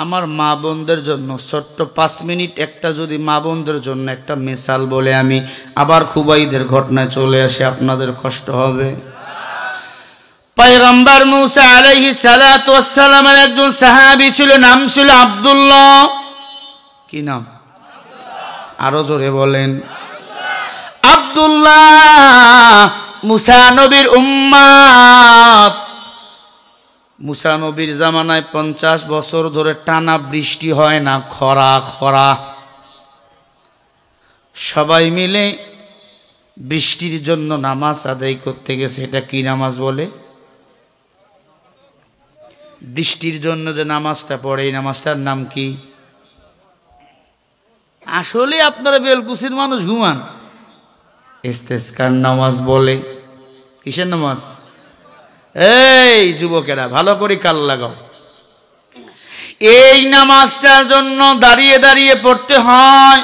আমার মা বোনদের জন্য ছোট্ট 5 মিনিট একটা যদি মা বোনদের জন্য একটা মিসাল বলে আমি আবার খুবাইদের ঘটনায় চলে আসি, আপনাদের কষ্ট হবে। পয়গম্বর মুসা আলাইহিস সালাতু ওয়াস সালামের একজন সাহাবী ছিল, নাম ছিল আব্দুল্লাহ। কি নাম? আরো জোরে বলেন। আব্দুল্লাহ মুসা নবীর উম্মত। মুসা নবীর জামানায় 50 বছর ধরে টানা বৃষ্টি হয় না, খরা খরা। সবাই মিলে বৃষ্টির জন্য নামাজ আদায় করতে গেছে। এটা কি নামাজ বলে? বৃষ্টির জন্য যে নামাজটা পড়ে, এই নামাজটার নাম কি? আসলে আপনারা বেলকুচির মানুষ ঘুমান। ইস্তেসকার নামাজ বলে। কিসের নামাজ? এই যুবকেরা ভালো করে কাল লাগাও। এই নামাজটার জন্য দাঁড়িয়ে দাঁড়িয়ে পড়তে হয়।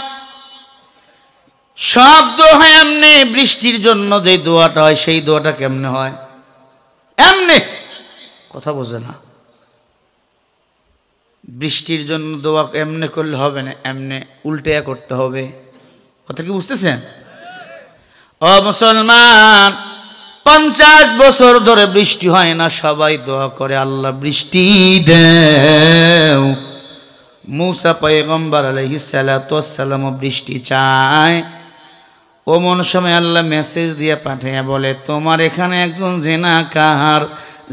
শব্দ হয় এমনি। বৃষ্টির জন্য যে দোয়াটা হয় সেই দোয়াটা কেমনে হয়? এমনি। কথা বোঝে না। বৃষ্টির জন্য দোয়া এমনি করলে হবে না, এমনি উল্টে করতে হবে। কথা কি বুঝতেছেন? ও মুসলমান, 50 বছর ধরে বৃষ্টি হয় না, সবাই দোয়া করে আল্লাহ বৃষ্টি দেও। মুসা পয়গম্বর আলাইহিস সালাতু ওয়াস সালাম বৃষ্টি চায়। ওমন সময় আল্লাহ মেসেজ দিয়ে পাঠিয়ে বলে, তোমার এখানে একজন জিনাকার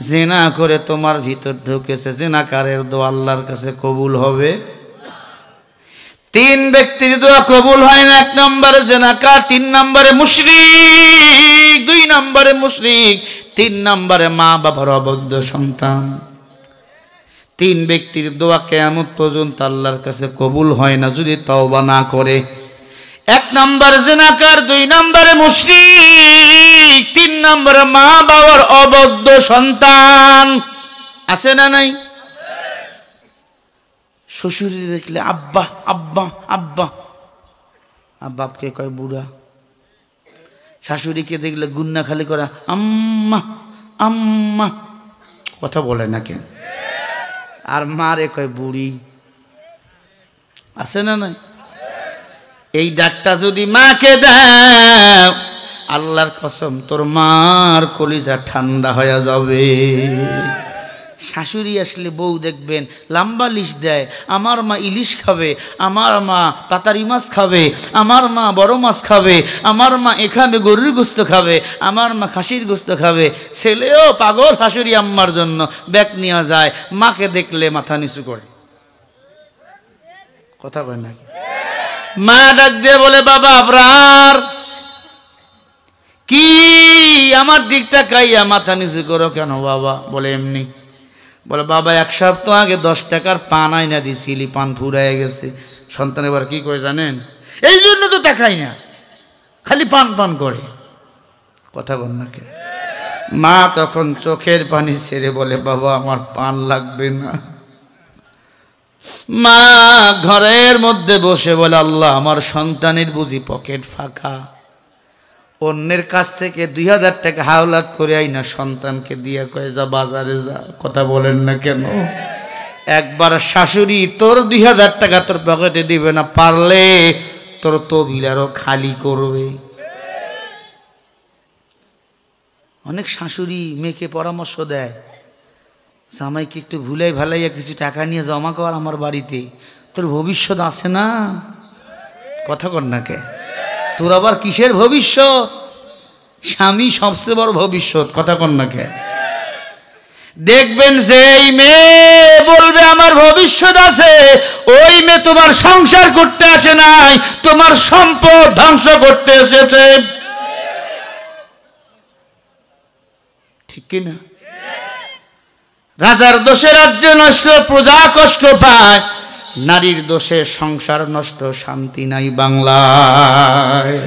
জিনা করে তোমার ভিতর ঢুকেছে, জিনাকারের দোয়া আল্লাহর কাছে কবুল হবে। 3 ব্যক্তির দোয়া কবুল হয় না। 1 নম্বরে জিনাকার, 3 নম্বরে মুশরিক, 2 নম্বরে মুশরিক, 3 নম্বরে মা বাবার অবদ্ধ সন্তান। 3 ব্যক্তির দোয়া কিয়ামত পর্যন্ত আল্লাহর কাছে কবুল হয় না যদি তওবা না করে। 1 নম্বর জিনাকার, 2 নম্বরে মুশরিক, 3 নম্বরে মা বাবার অবদ্ধ সন্তান। আছে না নাই? শ্বশুরি দেখলে আব্বা আব্বা আব্বা, আর বাপকে কয় বুড়া। শাশুড়িকে দেখলে গুন্না খালি করা আম্মা আম্মা, কথা বলে না কেন? আর মারে কয় বুড়ি। আছে না নাই? এই ডাকটা যদি মাকে দাও, আল্লাহর কসম তোর মার কলিজা ঠান্ডা হয়ে যাবে। শাশুড়ি আসলে বউ দেখবেন লম্বা লিস্ট দেয়, আমার মা ইলিশ খাবে, আমার মা পাতারি মাছ খাবে, আমার মা বড় মাছ খাবে, আমার মা এখানে গরুর গোস্ত খাবে, আমার মা খাসির গোস্ত খাবে। ছেলেও পাগল শাশুড়ি আম্মার জন্য, ব্যাগ নিয়ে যায়, মাকে দেখলে মাথা নিচু করে। কথা কয় নাকি? মা ডাক দিয়ে বলে, বাবা আপনার কি আমার দিকটা কাইয়া মাথা নিচু করো কেন বাবা? বলে এমনি। বলে বাবা 1 সপ্তাহ আগে 10 টাকার পান আইনা দিছিলি, পান ফুরাইয়া গেছে। সন্তান এবার কি করে জানেন? এই জন্য তো টাকাই না, খালি পান পান করে। কথা বল না কে? মা তখন চোখের পানি ছেড়ে বলে, বাবা আমার পান লাগবে না। মা ঘরের মধ্যে বসে বলে, আল্লাহ আমার সন্তানের বুঝি পকেট ফাঁকা, অন্যের কাছ থেকে 2000 টাকা হাওলাত করে আইনা সন্তানকে দিয়া কয়ে যা বাজারে যা। কথা বলেন না কেন? একবার শাশুড়ি তোর 2000 টাকা তোর পকেটে দিবে না, পারলে তোর তবিল আরো খালি করবে। অনেক শাশুড়ি মেয়েকে পরামর্শ দেয়, জামাইকে একটু ভুলাই ভালাইয়া কিছু টাকা নিয়ে জমা কর আমার বাড়িতে, তোর ভবিষ্যৎ আছে না। কথা কর না কে? তোর আবার কিসের ভবিষ্যৎ? স্বামী সবচেয়ে বড় ভবিষ্যৎ। কথা কর না কে? দেখবেন যে এই মেয়ে বলবে আমার ভবিষ্যৎ আছে, ওই মেয়ে তোমার সংসার করতে আসে নাই, তোমার সম্পদ ধ্বংস করতে এসেছে। ঠিক কিনা? রাজার দোষে রাজ্য নষ্ট, প্রজা কষ্ট পায়, নারীর দোষে সংসার নষ্ট, শান্তি নাই বাংলায়।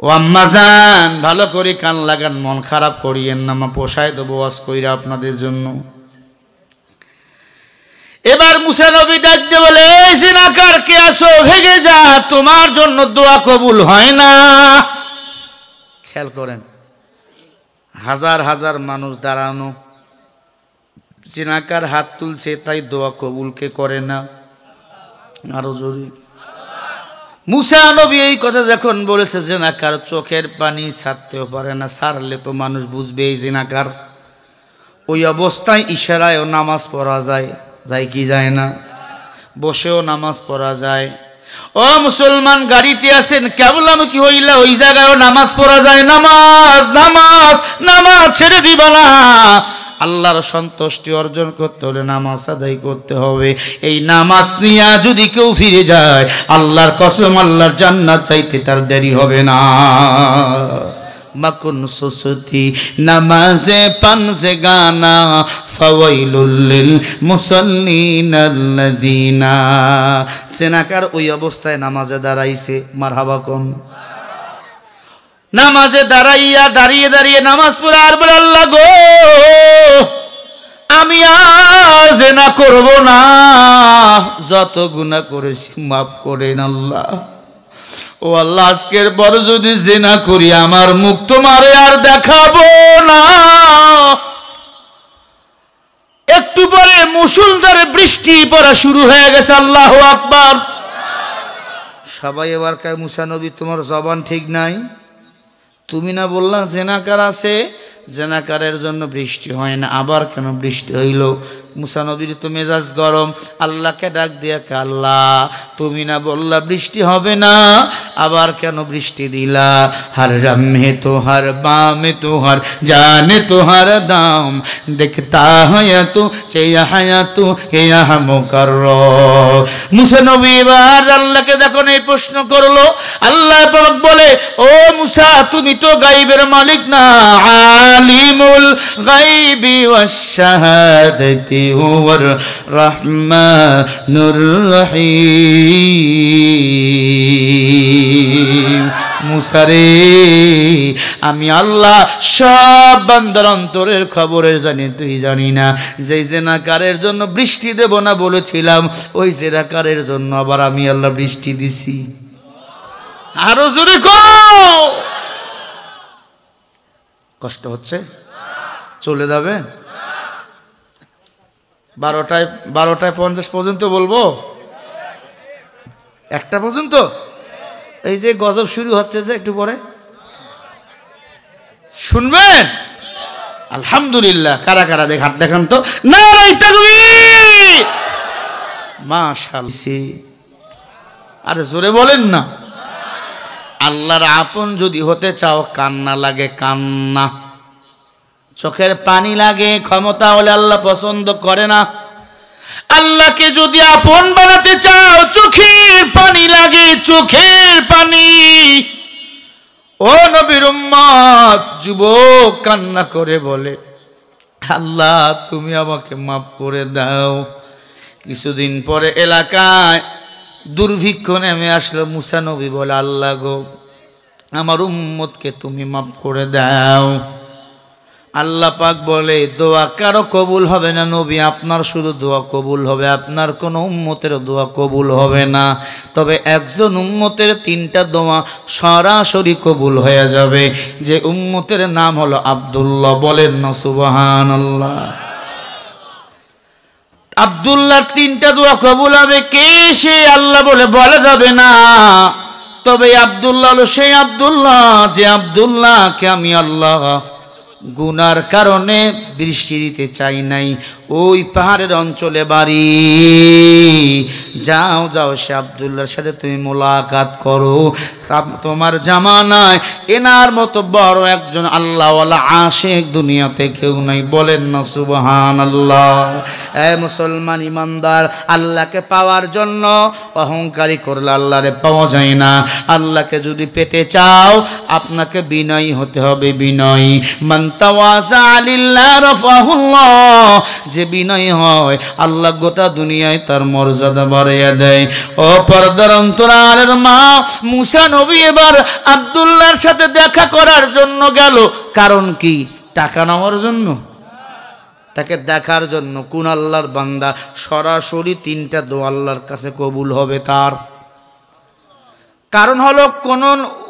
ও আম্মা জান, ভালো করে কান লাগান, মন খারাপ করিয়েন না, মা পোষায় দেবো ওয়াজ কইরা আপনাদের জন্য। এবার মুসা নবী ডাক দিয়ে বলে, এই জিনাকার কে আসো, ভেগে যা, তোমার জন্য দোয়া কবুল হয় না। খেয়াল করেন, হাজার হাজার মানুষ দাঁড়ানো, জিনাকার হাত তুলছে, তাই দোয়া কবুল কে করে না? আরো জোরে। মুসা নবী এই কথা যখন বলেছে, জিনাকার চোখের পানি ছাড়তেও পারে না, ছাড়লে তো মানুষ বুঝবে এই জিনাকার। ওই অবস্থায় ইশারায়ও নামাজ পড়া যায়, যায় কি যায় না? বসেও নামাজ পড়া যায়। ও মুসলমান, গাড়িতে আছেন, কেবলামুখী হইলে ওই জায়গায়ও নামাজ পড়া যায়। নামাজ নামাজ নামাজ ছেড়ে দিবা না। আল্লাহর সন্তুষ্টি অর্জন করতে হলে নামাজ আদায় করতে হবে। এই নামাজ নিয়ে যদি কেউ ফিরে যায়, আল্লাহর কসম আল্লাহর জান্নাত চাইতে তার দেরি হবে না। মাকুন সুসুতি নামাজে পানজে গানা, ফাওয়াইলুল লিল মুসাল্লিন আল্লাযিনা। সেনাকার ওই অবস্থায় নামাজে দাঁড়াইছে, মারহাবা কোন। নামাজে দাঁড়াইয়া দাঁড়িয়ে দাঁড়িয়ে নামাজ পড়ে আর বলে, আল্লাহ গো, আমি আর জিনা করব না, যত গুনাহ করেছি মাফ করেন আল্লাহ। ও আল্লাহ, আজকের পর যদি জিনা করি আমার মুখ তোমারে আর দেখাবো না। একটু পরে মুষলধারে বৃষ্টি পড়া শুরু হয়ে গেছে। আল্লাহু আকবার। সবাই এবার কয় মুসা নবী তোমার জবান ঠিক নাই, তুমি না বললা জেনাকার আছে, জেনাকারের জন্য বৃষ্টি হয় না, আবার কেন বৃষ্টি হইল? মুসা নবীর তো মেজাজ গরম, আল্লাহকে ডাক দিয়ে, আল্লাহ তুমি না বললা বৃষ্টি হবে না, আবার কেন বৃষ্টি দিলা? হর রম্হে তোহার বামে তোহার জানে তোহার দাম, দেখতা হায়া তো চেয়া হায়া তো হেয়া মুকাররম। মুসা নবী এবার আল্লাহকে দেখো এই প্রশ্ন করলো। আল্লাহ পাক বলে, ও মুসা তুমি তো গায়বের মালিক না, আলিমুল গায়বি ওয়াশ শাহাদাতি হুয়ার রহমানুর রহিম। মুসা রে আমি আল্লাহ সব বান্দার অন্তরের খবরের জানি, তুই জানি না? যেই জেনাকারের জন্য বৃষ্টি দেব না বলেছিলাম, ওই জেনাকারের জন্য আবার আমি আল্লাহ বৃষ্টি দিছি। আরো জোরে কও। কষ্ট হচ্ছে? চলে যাবে? 12টায় 50 পর্যন্ত বলবো? 1টা পর্যন্ত? এই যে গজব শুরু হচ্ছে যে একটু পরে শুনবেন? আলহামদুলিল্লাহ। কারা কারা দেখ হাত দেখান তো। নারায়ে তাকবীর, মাশাআল্লাহ। আরে জোরে বলেন না। আল্লাহর আপন যদি হতে চাও, কান্না লাগে, কান্না, চোখের পানি লাগে, ক্ষমতা হলে আল্লাহ পছন্দ করে না। আল্লাহকে যদি আপন বানাতে চাও, চোখের পানি লাগে, চোখের পানি। ও নবীর উম্মত, যুবক কান্না করে বলে, আল্লাহ তুমি আমাকে মাফ করে দাও। কিছুদিন পরে এলাকায় দুর্ভিক্ষ নেমে আসলো। মুসা নবী বলে, আল্লাহ গো আমার উম্মতকে তুমি মাফ করে দাও। আল্লাহ পাক বলে, দোয়া কারো কবুল হবে না নবী, আপনার শুধু দোয়া কবুল হবে, আপনার কোনো উম্মতের দোয়া কবুল হবে না। তবে একজন উম্মতের 3টা দোয়া সরাসরি কবুল হয়ে যাবে, যে উম্মতের নাম হলো আব্দুল্লাহ। বলেন না সুবহানাল্লাহ। আব্দুল্লাহর 3টা দোয়া কবুল হবে। কে সে? আল্লাহ বলে বলা যাবে না। তবে আব্দুল্লাহ হলো সেই আব্দুল্লাহ, যে আব্দুল্লাহকে আমি আল্লাহ গুনার কারণে বৃষ্টি দিতে চাই নাই। ওই পাহাড়ের অঞ্চলে বাড়ি, যাও যাও সে আব্দুল্লাহর সাথে তুমি মোলাকাত করো। তোমার জামানায় এনার মতো বড় একজন আল্লাহওয়ালা আশিক দুনিয়াতে কেউ নাই। বলেন না সুবহানাল্লাহ। এ মুসলমান ইমানদার, আল্লাহকে পাওয়ার জন্য অহংকারী করলে আল্লাহরে পাওয়া যায় না। আল্লাহকে যদি পেতে চাও, আপনাকে বিনয়ী হতে হবে, বিনয়ী। মান তাওয়াজা লিল্লাহ রাফাহুল্লাহ, যে বিনয়ী হয় আল্লাহ গোটা দুনিয়ায় তার মর্যাদা বাড়িয়ে দেয়। ও পর্দার অন্তরালের মা, মুসা নবী এবার আব্দুল্লাহর সাথে দেখা করার জন্য গেল। কারণ কি? টাকা নেওয়ার জন্য? তাকে দেখার জন্য। কোন আল্লাহর বান্দা সরাসরি 3টা দোয়া আল্লাহর কাছে কবুল হবে তার? কারণ হলো কোন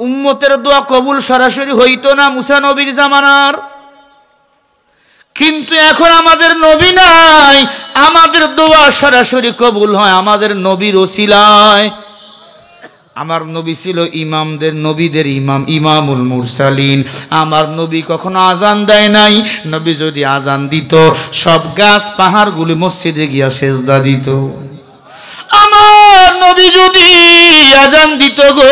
উম্মতের দোয়া কবুল সরাসরি হইতো না মুসা নবীর জামানার। কিন্তু এখন আমাদের নবী নাই, আমাদের দোয়া সরাসরি কবুল হয় আমাদের নবীর ওসিলায়। আমার নবী ছিল ইমামদের নবীদের ইমাম, ইমামুল মুরসালিন। আমার নবী কখনো আজান দেয় নাই। নবী যদি আজান দিত, সব গাছ পাহাড়গুলি মসজিদে গিয়া সেজদা দিত। আমার নবী যদি আজান দিত গো,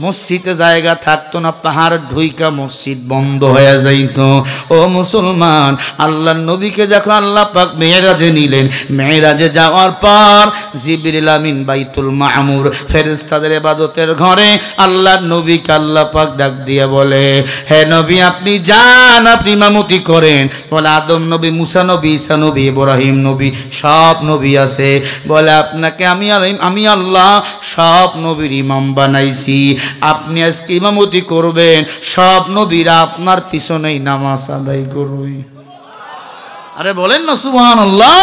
মসজিদে জায়গা থাকতো না, পাহাড় ঢুইকা মসজিদ বন্ধ হয়ে যাইত। ও মুসলমান, আল্লাহর নবীকে যখন আল্লাহ পাক মেরাজে নিলেন, মেরাজে যাওয়ার পর জিবরিল আমিন বাইতুল মামুর ফেরেশতাদের ইবাদতের ঘরে আল্লাহর নবীকে আল্লাহ পাক ডাক দিয়ে বলে, হে নবী আপনি যান, আপনি ইমামতি করেন। বলে আদম নবী, মুসা নবী, ঈসা নবী, ইব্রাহিম নবী, সব নবী আছে। বলে আপনাকে আমি আল্লাহ সব নবীর ইমাম বানাইছি, আপনি আজকে ইমামতি করবেন, সব নবীরা আপনার পিছনেই নামাজ আদায় করবে। আরে বলেন না সুবহানাল্লাহ।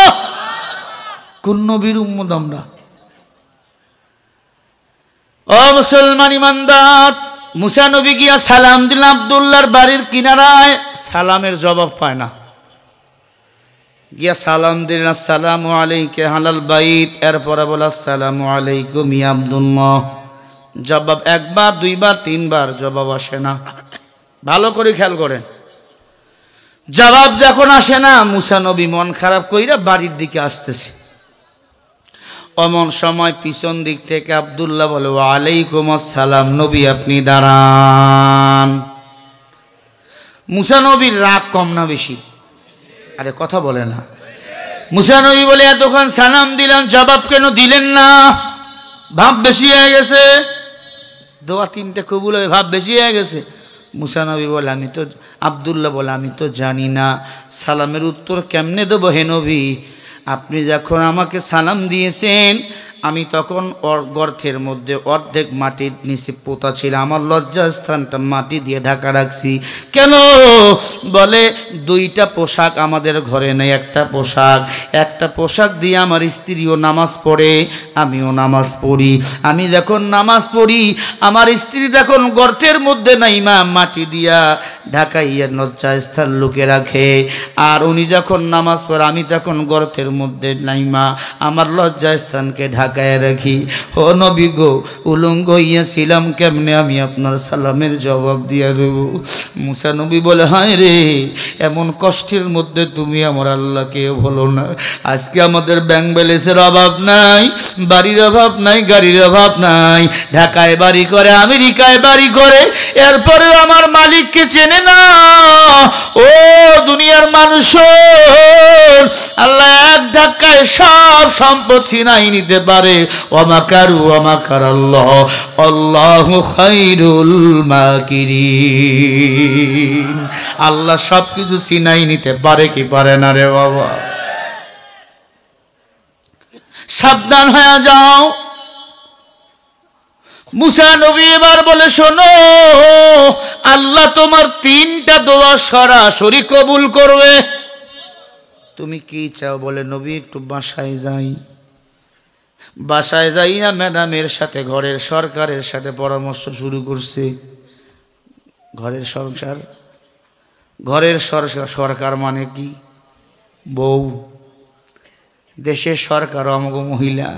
কোন নবীর উম্মত আমরা? ও মুসলমান ইমানদার, মুসা নবী গিয়া সালাম দিল আব্দুল্লাহর বাড়ির কিনারায়, সালামের জবাব পায় না। গিয়া সালাম দিলেন, আসসালামু আলাইকা হালাল বাইত। এরপরে বলে আসসালামু আলাইকুম ইয়া আব্দুল্লাহ। জবাব একবার দুইবার তিনবার জবাব আসে না। ভালো করে খেয়াল করেন, জবাব যখন আসে না মুসা নবী মন খারাপ কইরা বাড়ির দিকে আসতেছে। অমন সময় পিছন দিক থেকে আব্দুল্লাহ বলে ওয়ালাইকুম আসসালাম, নবী আপনি দাঁড়ান। মুসা নবীর রাগ কম না বেশি? আরে কথা বলে না। মুসা নবী বলে এতক্ষণ সালাম দিলেন, জবাব কেন দিলেন না? ভাব বেশি হয়ে গেছে, দোয়া তিনটে কবুল হয়ে ভাব বেশি হয়ে গেছে। মুসা নবী বলে আব্দুল্লাহ বলে আমি তো জানি না সালামের উত্তর কেমনে দেবো হে নবী। আপনি যখন আমাকে সালাম দিয়েছেন আমি তখন গর্তের মধ্যে অর্ধেক মাটির নিচে পোতা ছিল, আমার লজ্জাস্থানটা মাটি দিয়ে ঢাকা রাখছি। কেন? বলে দুইটা পোশাক আমাদের ঘরে নেই, একটা পোশাক দিয়ে আমার স্ত্রীও নামাজ পড়ে, আমিও নামাজ পড়ি। আমি যখন নামাজ পড়ি আমার স্ত্রী যখন গর্তের মধ্যে নাইমা মাটি দিয়া ঢাকাইয়া লজ্জাস্থান লুকে রাখে, আর উনি যখন নামাজ পড়ে আমি তখন গর্তের মধ্যে নাইমা আমার লজ্জাস্থানকে ঢাকায় রাখি। ও নবী গো, উলঙ্গ হইয়াছিলাম কেমনে আমি আপনার সালামের জবাব দিয়া দেব? মুসা নবী বলে হায় রে, এমন কষ্টের মধ্যে তুমি আমার আল্লাহকে বলো না। আজকে আমাদের ব্যাংক ব্যালেন্সের অভাব নাই, বাড়ির অভাব নাই, গাড়ির অভাব নাই, ঢাকায় বাড়ি করে আমেরিকায় বাড়ি করে, এরপরেও আমার মালিককে চেনে না। ও দুনিয়ার মানুষ, আল্লাহ এক ধাক্কায় সব সম্পদ ছিনাই নিতে পারে। ওয়ামাকারু ওয়ামাকারাল্লাহ আল্লাহু খায়রুল মাকিরিন। আল্লাহ সব কিছু ছিনাই নিতে পারে কি পারে না রে বাবা? সাবধান হয়ে যাও। মুসা নবী এবার বলে শোনো, আল্লাহ তোমার তিনটা দোয়া সরাসরি কবুল করবে। তুমি কি চাও? বলে নবী একটু বাসায় যাই। বাসায় যাইয়া ম্যাডামের সাথে ঘরের সরকারের সাথে পরামর্শ শুরু করছে। ঘরের সরকার মানে কি? বউ। দেশের সরকার আমাকে মহিলা।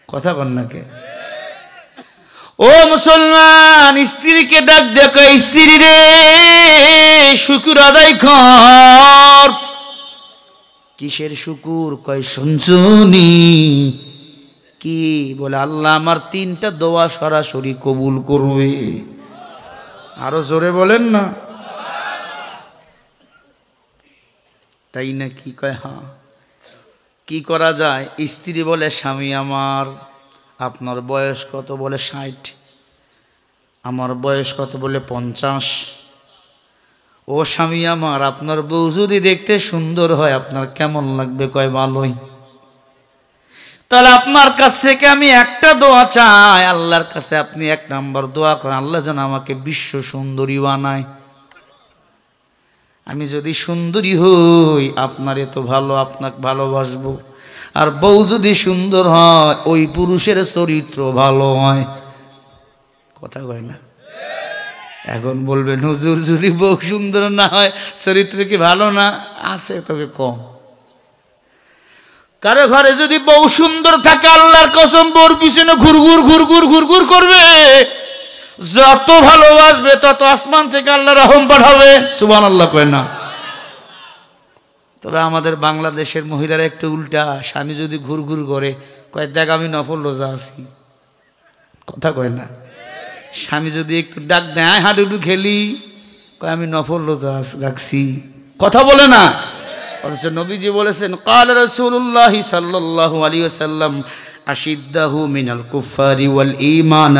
কথা বল না কে? ও মুসলমান, স্ত্রীকে ডাক দেখো, স্ত্রী রে শুকর আদায় কর। কিসের শুকুর? কয় শুনছুনি কি? বলে আল্লাহ আমার তিনটা দোয়া সরাসরি কবুল করবে। আরো জোরে বলেন না। তাই না কি? কয় হ্যাঁ। কি করা যায়? স্ত্রী বলে স্বামী আমার, আপনার বয়স কত? বলে 60। আমার বয়স কত? বলে 50। ও স্বামী আমার, আপনার বউ যদি দেখতে সুন্দর হয় আপনার কেমন লাগবে? কয় ভালোই। তাহলে আপনার কাছ থেকে আমি একটা দোয়া চাই, আল্লাহর কাছে আপনি 1 নম্বর দোয়া করেন, আল্লাহ যেন আমাকে বিশ্ব সুন্দরী বানায়। আমি যদি সুন্দরী হই আপনার এত ভালো, আপনাকে ভালোবাসবো। আর বউ যদি সুন্দর হয় ওই পুরুষের চরিত্র ভালো হয়। কথা কয় না? এখন বলবেন হুজুর যদি বউ সুন্দর না হয় চরিত্র কি ভালো না? আছে, তবে কম। কারো ঘরে যদি বউ সুন্দর থাকে আল্লাহর কসম বউর পিছনে ঘুরঘুর ঘুরঘুর ঘুরঘুর করবে, যত ভালোবাসবে তত আসমান থেকে আল্লাহ রহম পাঠাবে। সুবহানাল্লাহ কয় না? তবে আমাদের বাংলাদেশের মহিলারা একটু উল্টা। স্বামী যদি ঘুরঘুর করে কয় দেখ আমি নফল রোজা আছি। কথা কয় না? স্বামী যদি একটু ডাক দেয় হাডুডু খেলি, কয় আমি নফল রোজা রাখছি। কথা বলে না? অথচ নবীজি বলেছেন কাল রাসূলুল্লাহ সাল্লাল্লাহু আলাইহি ওয়াসাল্লাম আশিদ্দাহু মিনাল কুফারি ওয়াল ঈমান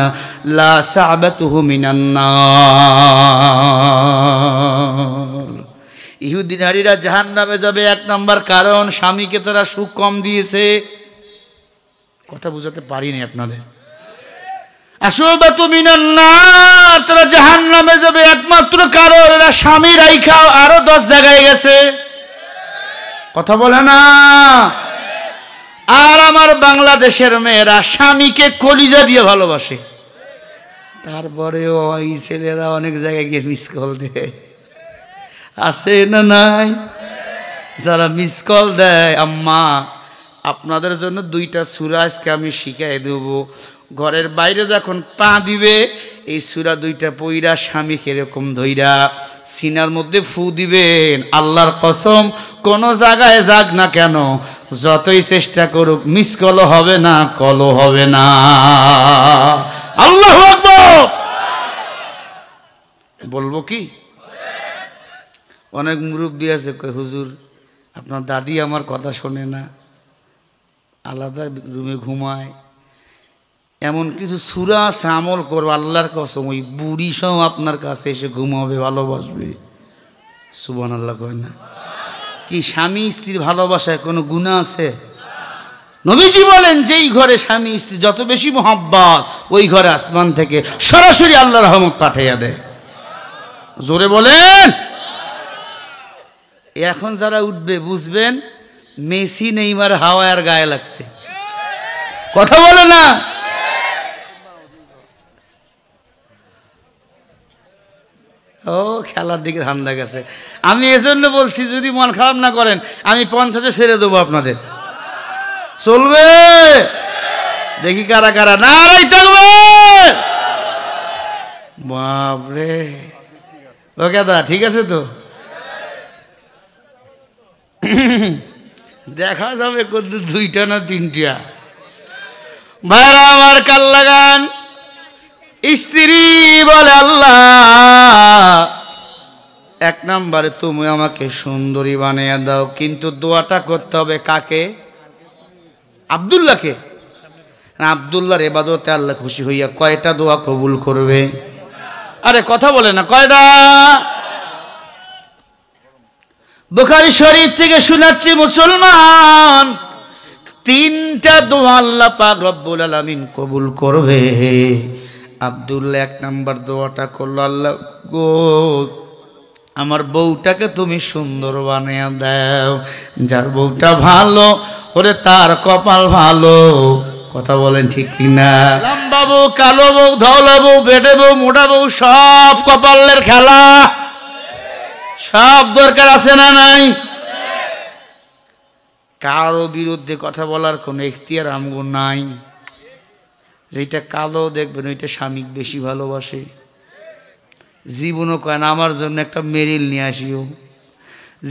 লা সা'বাতুহু মিনান নার। ইহুদি নারীরা জাহান্নামে যাবে 1 নম্বর কারণ স্বামীকে তারা সুখ কম দিয়েছে। কথা বুঝাতে পারিনি আপনাদের। আশুবাতু মিনান নার, তারা জাহান্নামে যাবে একমাত্র কারণ এরা স্বামী রাইখা আরো 10 জায়গায় গেছে। কথা বলে না? আর আমার বাংলাদেশের মেয়েরা স্বামীকে কলিজা দিয়ে ভালোবাসে, তারপরেও ওই ছেলেরা অনেক জায়গায় গিয়ে মিস কল দেয়। আছে না নাই? যারা মিস কল দেয়, আম্মা আপনাদের জন্য 2টা সূরা আজকে আমি শিখাই দেব, ঘরের বাইরে যখন পা দিবে এই সূরা দুইটা পইরা স্বামীকে এরকম ধইরা সিনার মধ্যে ফু দিবেন। আল্লাহর কসম কোন জায়গায় যাক না কেন, যতই চেষ্টা করুক মিস কল হবে না, কল হবে না। আল্লাহু আকবার। বলবো কি, অনেক মুরব্বী আছে কয় হুজুর আপনার দাদি আমার কথা শোনে না, আলাদা রুমে ঘুমায়, এমন কিছু সূরা আছে আমল করবো আল্লাহর কসম ওই বুড়ি সহ আপনার কাছে এসে ঘুমাবে, ভালোবাসবে। সুবহানাল্লাহ কয় না? কি স্বামী স্ত্রীর ভালোবাসায় কোনো গুনাহ আছে? নবীজি বলেন যেই ঘরে স্বামী স্ত্রী যত বেশি মোহাব্বত ওই ঘরে আসমান থেকে সরাসরি আল্লাহর রহমত পাঠাইয়া দেয়। জোরে বলেন। এখন যারা উঠবে বুঝবেন মেসি নেইমার হাওয়া আর গায়ে লাগছে। কথা বলে না? ও খেলার দিকে ধান্দা গেছে। আমি এজন্য বলছি যদি মন খারাপ না করেন আমি 50-এ ছেড়ে দেবো আপনাদের। চলবে? দেখি কারা কারা নারাই তাকবীর। বাপরে, ওকে দা ঠিক আছে তো, দেখা যাবে কত দুইটা না তিনটা। ভাইরা আমার কাল লাগান। স্ত্রী বলে আল্লাহ এক নম্বরে তুমি আমাকে সুন্দরী বানিয়ে দাও, কিন্তু দোয়াটা করতে হবে কাকে? আব্দুল্লাহকে। আব্দুল্লাহর ইবাদতে আল্লাহ খুশি হইয়া কয়টা দোয়া কবুল করবে? আরে কথা বলে না, কয়টা? বুখারী শরীফ থেকে শোনাচ্ছি মুসলমান, 3টা দোয়া আল্লাহ পাক রব্বুল আলামিন কবুল করবে। আব্দুল্লাহ 1 নম্বর দোয়াটা করলো, আল্লাহ গো আমার বউটাকে তুমি সুন্দর বানিয়ে দাও। যার বউটা ভালো ওরে তার কপাল ভালো। কথা বলেন ঠিক কিনা? লম্বা বউ, কালো বউ, ধওলা বউ, বেটে বউ, মোটা বউ সব কপালের খেলা, সব দরকার আছে না নাই? কারো বিরুদ্ধে কথা বলার কোনো এখতিয়ার আমগো নাই। যেটা কালো দেখবেন ওইটা স্বামী বেশি ভালোবাসে। জীবনও কেন আমার জন্য একটা মেরিল নিয়ে আসিও,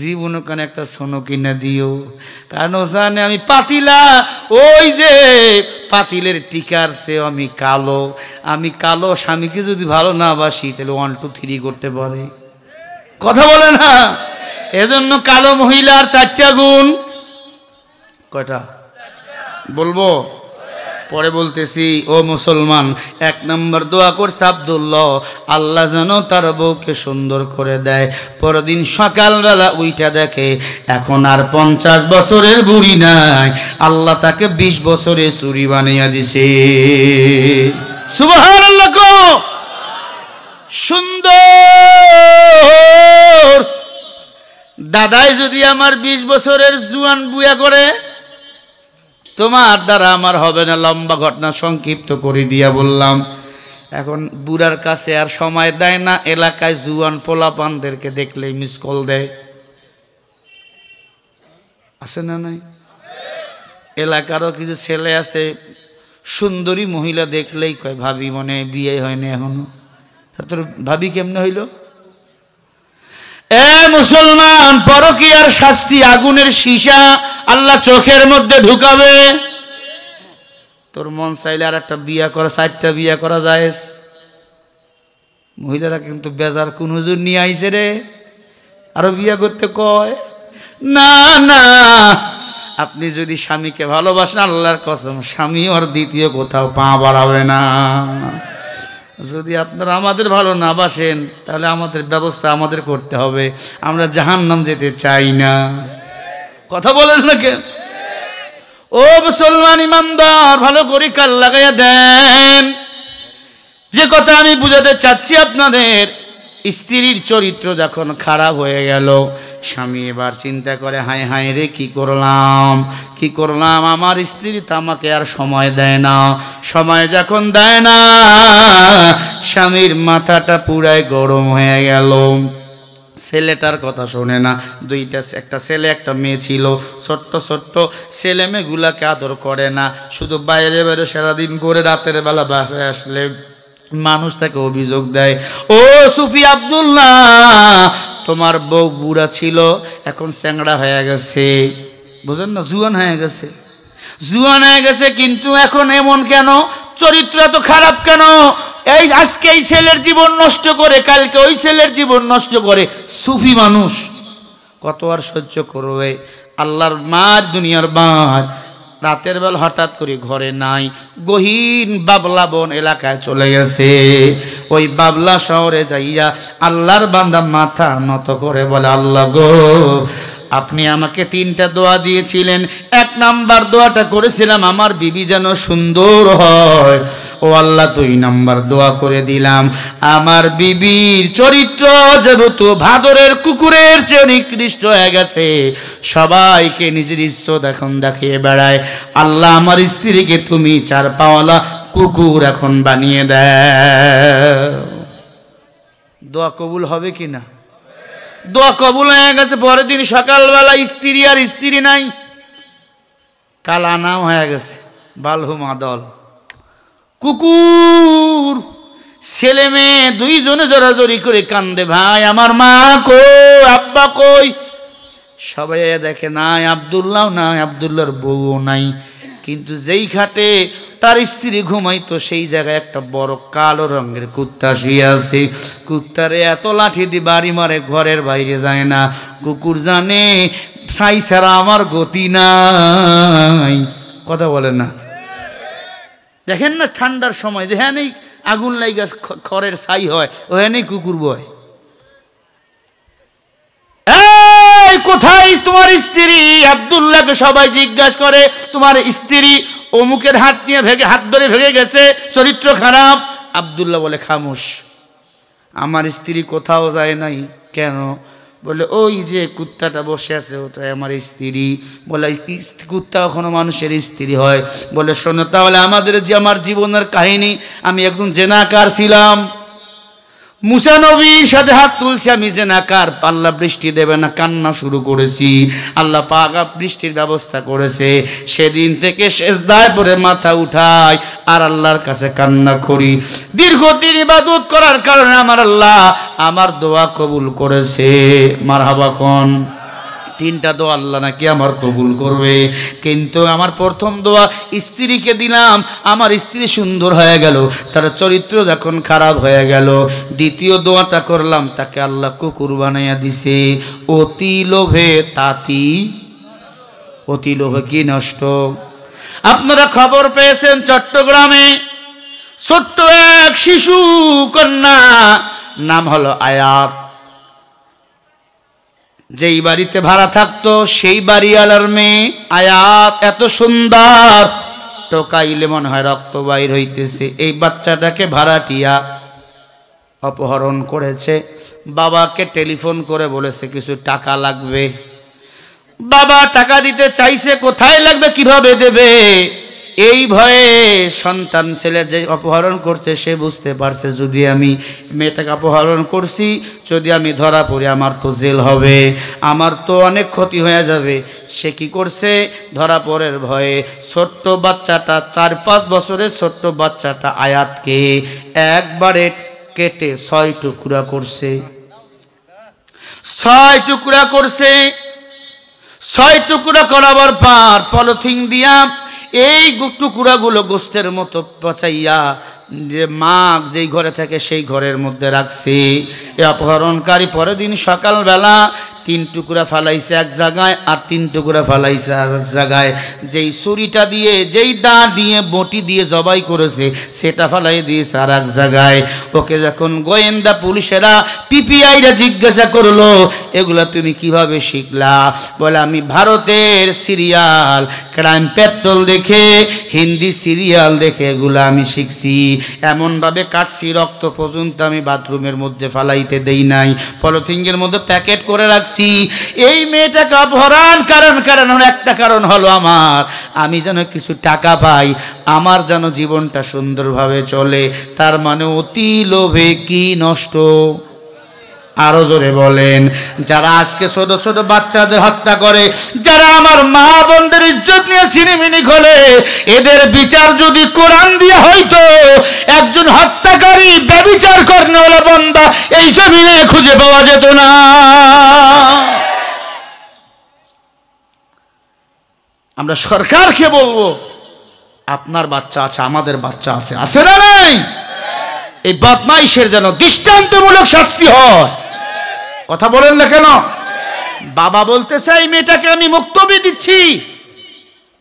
জীবনও কেন একটা সোনো কিনা দিও, কারণ জানে আমি পাতিলা, ওই যে পাতিলের টিকার চেয়ে আমি কালো। আমি কালো, স্বামীকে যদি ভালো না বাসি তাহলে 1 2 3 করতে পারে। কথা বলে না? এজন্য কালো মহিলার 4টা গুণ। কয়টা বলবো? পরে বলতেছি। ও মুসলমান, 1 নম্বর দোয়া করছে আব্দুল্লাহ, আল্লাহ যেন তার বউকে সুন্দর করে দেয়। পরদিন সকালবেলা উইটা দেখে এখন আর 50 বছরের বুড়ি নাই, আল্লাহ তাকে 20 বছরে চুরি বানিয়ে দিছে। সুবহানাল্লাহ কো। সুন্দর দাদাই যদি আমার 20 বছরের জুয়ান বুয়া করে, তোমার দ্বারা আমার হবে না। লম্বা ঘটনা সংক্ষিপ্ত করে দিয়া বললাম, এখন বুড়ার কাছে আর সময় দেয় না, এলাকায় জুয়ান পোলাপানদেরকে দেখলেই মিস কল দেয়। আছে না নাই? এলাকারও কিছু ছেলে আছে সুন্দরী মহিলা দেখলেই কয় ভাবি মনে বিয়ে হয়নি এখনো। তোর ভাবি কেমনে হইল? এ মুসলমান, পরকীয়ার শাস্তি আগুনের সীসা আল্লাহ চোখের মধ্যে ঢুকাবে। তোর মন চাইলে আর একটা বিয়া করা, 4টা বিয়া করা যায়। মহিলারা কিন্তু বেজার, কোন হুজুর নিয়ে আইছে রে আরো বিয়া করতে কয়। না না, আপনি যদি স্বামীকে ভালোবাসেন আল্লাহর কসম স্বামী আর দ্বিতীয় কোথাও পা বাড়াবে না। যদি আপনারা আমাদের ভালো না বাসেন তাহলে আমাদের ব্যবস্থা আমাদের করতে হবে। আমরা জাহান্নাম যেতে চাই না। কথা বলেন না কেন? ও মুসলমান ইমানদার, ভালো করে কান লাগাইয়া দেন। যে কথা আমি বুঝাতে চাচ্ছি আপনাদের, স্ত্রীর চরিত্র যখন খারাপ হয়ে গেল, স্বামী এবার চিন্তা করে হায় হায় রে কি করলাম, কি করলাম, আমার স্ত্রী তো আমাকে আর সময় দেয় না। সময় যখন দেয় না, স্বামীর মাথাটা পুরাই গরম হয়ে গেল। ছেলেটার কথা শোনে না। একটা ছেলে একটা মেয়ে ছিল, ছোট্ট ছোট্ট ছেলে মেয়েগুলাকে আদর করে না, শুধু বাইরে বাইরে সারাদিন করে রাতের বেলা বাসায় আসলে মানুষ তাকে অভিযোগ দেয়, ও সুফি আব্দুল্লাহ, তোমার বউ বুড়া ছিল, এখন চ্যাংড়া হয়ে গেছে, বুঝেন না, জুয়ান হয়ে গেছে, জুয়ান হয়ে গেছে, কিন্তু এখন এমন কেন, চরিত্র এত খারাপ কেন? এই আজকে এই ছেলের জীবন নষ্ট করে কালকে ওই ছেলের জীবন নষ্ট করে। সুফি মানুষ কত আর সহ্য করবে? আল্লাহর মার, দুনিয়ার মার, রাতের বেলা হঠাৎ করে ঘরে নাই, গহীন বাবলা বন এলাকায় চলে গেছে। ওই বাবলা শহরে যাইয়া আল্লাহর বান্দা মাথা নত করে বলে, আল্লাহ গো, আপনি আমাকে 3টা দোয়া দিয়েছিলেন, 1 নাম্বার দোয়াটা করেছিলাম আমার বিবি যেন সুন্দর হয়, ও আল্লাহ 2 নাম্বার দোয়া করে দিলাম আমার বিবির চরিত্র যেহেতু ভাদরের কুকুরের চেয়ে নিকৃষ্ট হয়ে গেছে, সবাইকে নিজের ইজ্জত এখন দেখিয়ে বেড়ায়, আল্লাহ আমার স্ত্রীকে তুমি 4 পাওয়ালা কুকুর এখন বানিয়ে দেয়। দোয়া কবুল হবে কি না? দোয়া কবুল হয়ে গেছে। পরের দিন সকালবেলা স্ত্রী আর স্ত্রী নাই, কালানাও হয়ে গেছে, বালহু মাদল, কুকুর। ছেলে মেয়ে 2 জনে জোরাজোরি করে কান্দে, ভাই আমার মা কই, আব্বা কই? সবাই দেখে নাই, আব্দুল্লাহ নাই, আব্দুল্লাহর বউও নাই, কিন্তু যেই খাটে তার স্ত্রী ঘুমাইতো সেই জায়গায় একটা বড় কালো রঙের কুত্তা শুয়ে আছে। কুত্তারে এত লাঠি দিয়ে বাড়ি মারে, ঘরের বাইরে যায় না। কুকুর জানে ছাই ছাড়া আমার গতি নাই, কথা বলে না। দেখেন না ঠান্ডার সময় যেখানেই আগুন লাগা খড়ের ছাই হয়, ওখানেই কুকুর বয়। কোথায় তোমার স্ত্রী? আব্দুল্লাহকে সবাই জিজ্ঞাসা করে, তোমার স্ত্রী অমুকের হাত নিয়ে হাত ধরে ভেঙে গেছে, চরিত্র খারাপ। আব্দুল্লাহ বলে, খামোশ, আমার স্ত্রী কোথাও যায় নাই। কেন? বলে, ওই যে কুত্তাটা বসে আছে ওটাই আমার স্ত্রী। বলে, কুত্তা কখনো মানুষের স্ত্রী হয়? বলে, শোনো তাহলে আমার জীবনের কাহিনী। আমি একজন জেনাকার ছিলাম, মুসা নবীর সাথে হাত তুলছি, আমি জেনাকার, আল্লাহ বৃষ্টি দেবে না, কান্না শুরু করেছি, আল্লাহ পাক বৃষ্টির ব্যবস্থা করেছে। সেদিন থেকে সেজদায় পড়ে মাথা উঠাই আর আল্লাহর কাছে কান্না করি। দীর্ঘদিন ইবাদত করার কারণে আমার আল্লাহ আমার দোয়া কবুল করেছে। মারহাবা কোন? 3টা দোয়া আল্লাহ নাকি আমার কবুল করবে। কিন্তু আমার প্রথম দোয়া স্ত্রীকে দিলাম, আমার স্ত্রী সুন্দর হয়ে গেল, তার চরিত্র যখন খারাপ হয়ে গেল। দ্বিতীয় দোয়াটা করলাম, তাকে আল্লাহ কুকুর বানাইয়া দিছে। অতি লোভে তাতি, অতি লোভে কি নষ্ট। আপনারা খবর পেয়েছেন চট্টগ্রামে ছোট্ট এক শিশু কন্যা, নাম হলো আয়াত, যেই বাড়িতে ভাড়া থাকতো সেই বাড়িওয়ালার মেয়ে আয়াত, এত সুন্দর, টোকাইলে মনে হয় রক্ত বাইর হইতেছে। এই বাচ্চাটাকে ভাড়াটিয়া অপহরণ করেছে। বাবাকে টেলিফোন করে বলেছে কিছু টাকা লাগবে। বাবা টাকা দিতে চাইছে, কোথায় লাগবে, কিভাবে দেবে? এই ভয়ে সন্তান ছেলে যে অপহরণ করছে সে বুঝতে পারছে, যদি আমি মেয়েটাকে অপহরণ করছি, যদি আমি ধরা পড়ি আমার তো জেল হবে, আমার তো অনেক ক্ষতি হয়ে যাবে। সে কি করছে, ধরা পড়ার ভয়ে ছোট্ট বাচ্চাটা, 4-5 বছরের ছোট্ট বাচ্চাটা আয়াতকে একবারে কেটে 6 টুকরা করছে। 6 টুকরা করছে। 6 টুকরা করাবার পর পলিথিন দিয়া এই টুকরাগুলো গোস্তের মতো পচাইয়া যে মা যেই ঘরে থাকে সেই ঘরের মধ্যে রাখছে। এই অপহরণকারী পরের দিন সকালবেলা 3 টুকরা ফালাইছে এক জায়গায়, আর 3 টুকরা ফালাইছে আর এক জায়গায়। যেই ছুরিটা দিয়ে, যেই দা দিয়ে, বটি দিয়ে জবাই করেছে সেটা ফালাই দিয়েছে আর এক জায়গায়। ওকে যখন গোয়েন্দা পুলিশেরা, পিপিআইরা জিজ্ঞাসা করলো, এগুলা তুমি কিভাবে শিখলা? বলে, আমি ভারতের সিরিয়াল, ক্রাইম পেট্রোল দেখে, হিন্দি সিরিয়াল দেখে এগুলা আমি শিখছি। এমনভাবে কাটছি রক্ত পর্যন্ত আমি বাথরুমের মধ্যে ফালাইতে দেই নাই, পলিথিনের মধ্যে প্যাকেট করে রাখছি। এই মেয়েটাকে অপহরণ কারণ একটা কারণ হলো আমি যেন কিছু টাকা পাই, আমার যেন জীবনটা সুন্দরভাবে চলে। তার মানে অতি লোভে কি নষ্ট। আরো জোরে বলেন। যারা আজকে ছোট ছোট বাচ্চাদের হত্যা করে, যারা আমার মা বোনদের ইজ্জত নিয়ে সিনেমিনি খোলে, এদের বিচার যদি কোরআন দিয়ে হইতো, একজন হত্যাকারী ব্যভিচার করনেওয়ালা বান্দা এই জমিনে খুঁজে পাওয়া যেত না। আমরা সরকারকে বলবো, আপনার বাচ্চা আছে, আমাদের বাচ্চা আছে, আছে না নাই? এই বদমাইশের যেন দৃষ্টান্তমূলক শাস্তি হয়। কথা বলেন না কেন? বাবা বলতে চাই মেয়েটাকে আমি মুক্তবি দিচ্ছি,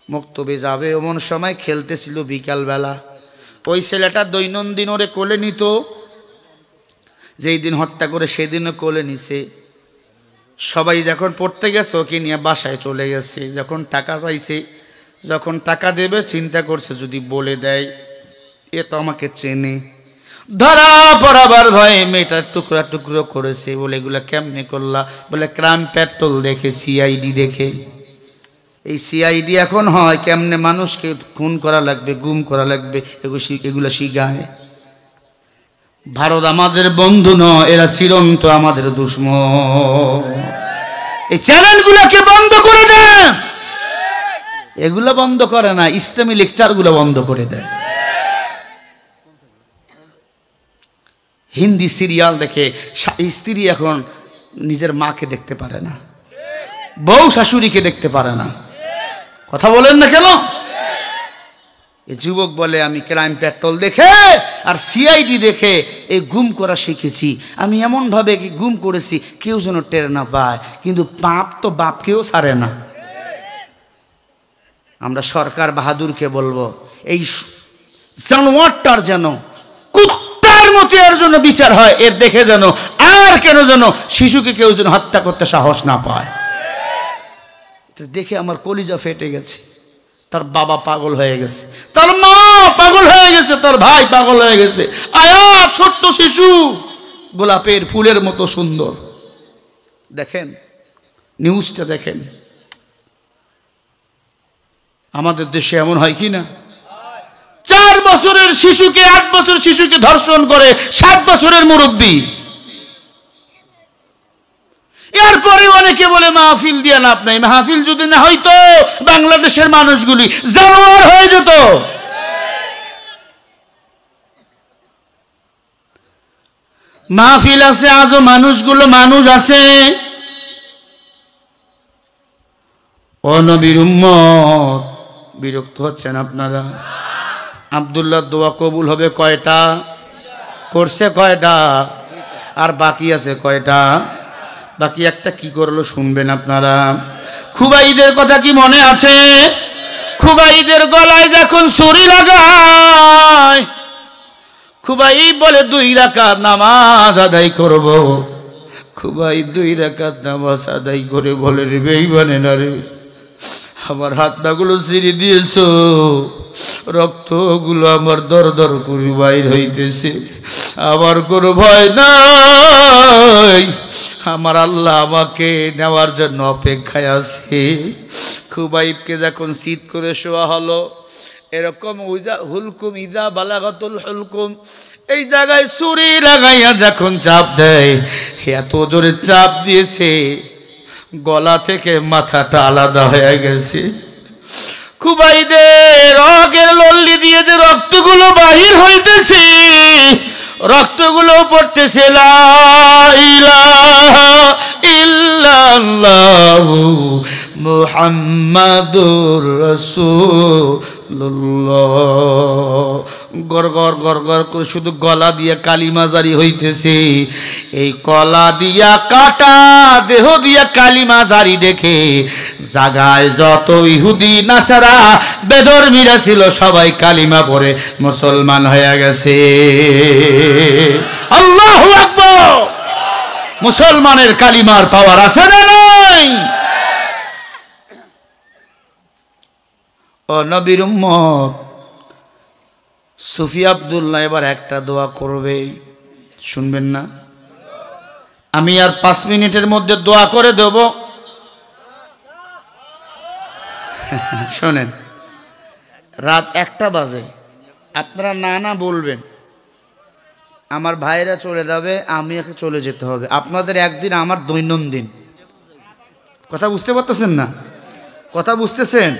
মুক্তবি যাবে এমন সময় খেলতেছিল বিকালবেলা, ওই ছেলেটা দৈনন্দিন ওরে কোলে নিত, যেই দিন হত্যা করে সেদিনও কোলে নিছে। সবাই যখন পড়তে গেছে ওকে নিয়ে বাসায় চলে গেছে। যখন টাকা চাইছে, যখন টাকা দেবে চিন্তা করছে যদি বলে দেয় এ তো আমাকে চেনে, ধরা পড়াবার ভয়ে মেয়েটা টুকরা টুকরো করেছে। বলে এগুলা কেমনে করলা? বলে ক্রাইম পেট্রোল দেখে, সিআইডি দেখে। এই সিআইডি এখন হয় কেমনে মানুষকে খুন করা লাগবে, গুম করা লাগবে, এগুলো শিখায়। ভারত আমাদের বন্ধু নয়, এরা চিরন্ত আমাদের দুশমন। এই চ্যানেলগুলোকে বন্ধ করে দেন। এগুলো বন্ধ করে না, ইসলামী লেকচারগুলো বন্ধ করে দেয়। হিন্দি সিরিয়াল দেখে স্ত্রী এখন নিজের মাকে দেখতে পারে না, বউ শাশুড়িকে দেখতে পারে না। কথা বলেন না কেন? এই যুবক বলে আমি ক্রাইম পেট্রোল দেখে আর সিআইডি দেখে এই গুম করা শিখেছি, আমি এমনভাবে গুম করেছি কেউ যেন টের না পায়। কিন্তু পাপ তো বাপকেও ছাড়ে না। আমরা সরকার বাহাদুরকে বলবো, এই জানোয়ারটার যেন কুত্তার মতো এর জন্য বিচার হয়, এর দেখে যেন আর কেন যেন শিশুকে কেউ যেন হত্যা করতে সাহস না পায়। দেখে আমার কলিজা ফেটে গেছে। তার বাবা পাগল হয়ে গেছে, তার মা পাগল হয়ে গেছে, তার ভাই পাগল হয়ে গেছে। আয়া ছোট্ট শিশু গোলাপের ফুলের মতো সুন্দর। দেখেন নিউজটা, দেখেন আমাদের দেশে এমন হয় কি না? 4 বছরের শিশুকে, 8 বছর শিশুকে ধর্ষণ করে 7 বছরের মুরব্বী। এরপরে অনেকে বলে মাহফিল দিয়ে লাভ নাই। মাহফিল যদি না হইতো বাংলাদেশের মানুষগুলি জানোয়ার হয়ে যেত। মাহফিল আছে, আজও মানুষগুলো মানুষ আছে। ও নবীর উম্মত, বিরক্ত হচ্ছেন আপনারা? আব্দুল্লাহ দোয়া কবুল হবে কয়টা? করছে কয়টা? আর বাকি আছে কয়টা? বাকি একটা কি করলো শুনবেন আপনারা। খুবাইদের কথা কি মনে আছে? খুবাইদের গলায় যখন ছুরি লাগায়, খুবাই বলে 2 রাকাত নামাজ আদায় করব। খুবাই 2 রাকাত নামাজ আদায় করে বলে রে বেঈমানে না রে, আমার হাত পাগুলো ছিঁড়ে দিয়েছ, রক্তগুলো আমার দর দর করে বাইর হইতেছে, আমার কোনো ভয় নাই, আমার আল্লাহ আমাকে নেওয়ার জন্য অপেক্ষায় আছে। খুবাইবকে যখন শীত করে শোয়া হলো, এরকম হুলকুম ইদা বালাগাতুল হুলকুম, এই জায়গায় ছুরি লাগাইয়া যখন চাপ দেয়, এত জোরে চাপ দিয়েছে গলা থেকে মাথাটা আলাদা হয়ে গেছে। খুবাইদের রগের লল্লি দিয়ে যে রক্তগুলো বাহির হইতেছে, রক্তগুলো পড়তেছে লা ইলাহা ইল্লাল্লাহু মুহাম্মাদুর রাসূলুল্লাহ। গর গর গর গর করে শুধু গলা দিয়ে কালিমা জারি হইতেছে। এই গলা দিয়া কাটা, দেহ দিয়া কালিমা জারি দেখে জাগায় যত ইহুদি নাসারা বেধর্মীরা ছিল সবাই কালিমা পড়ে মুসলমান হয়ে গেছে। আল্লাহু আকবার। মুসলমানের কালিমার পাওয়ার আছে না নাই? ও নবীর উম্মত, সুফি আব্দুল্লাহ এবার একটা দোয়া করবে, শুনবেন না? আমি আর 5 মিনিটের মধ্যে দোয়া করে দেব। শোনেন, রাত 1টা বাজে, আপনারা না না বলবেন, আমার ভাইরা চলে যাবে, আমি একে চলে যেতে হবে। আপনাদের একদিন আমার দৈনন্দিন। কথা বুঝতে পারতেছেন না? কথা বুঝতেছেন?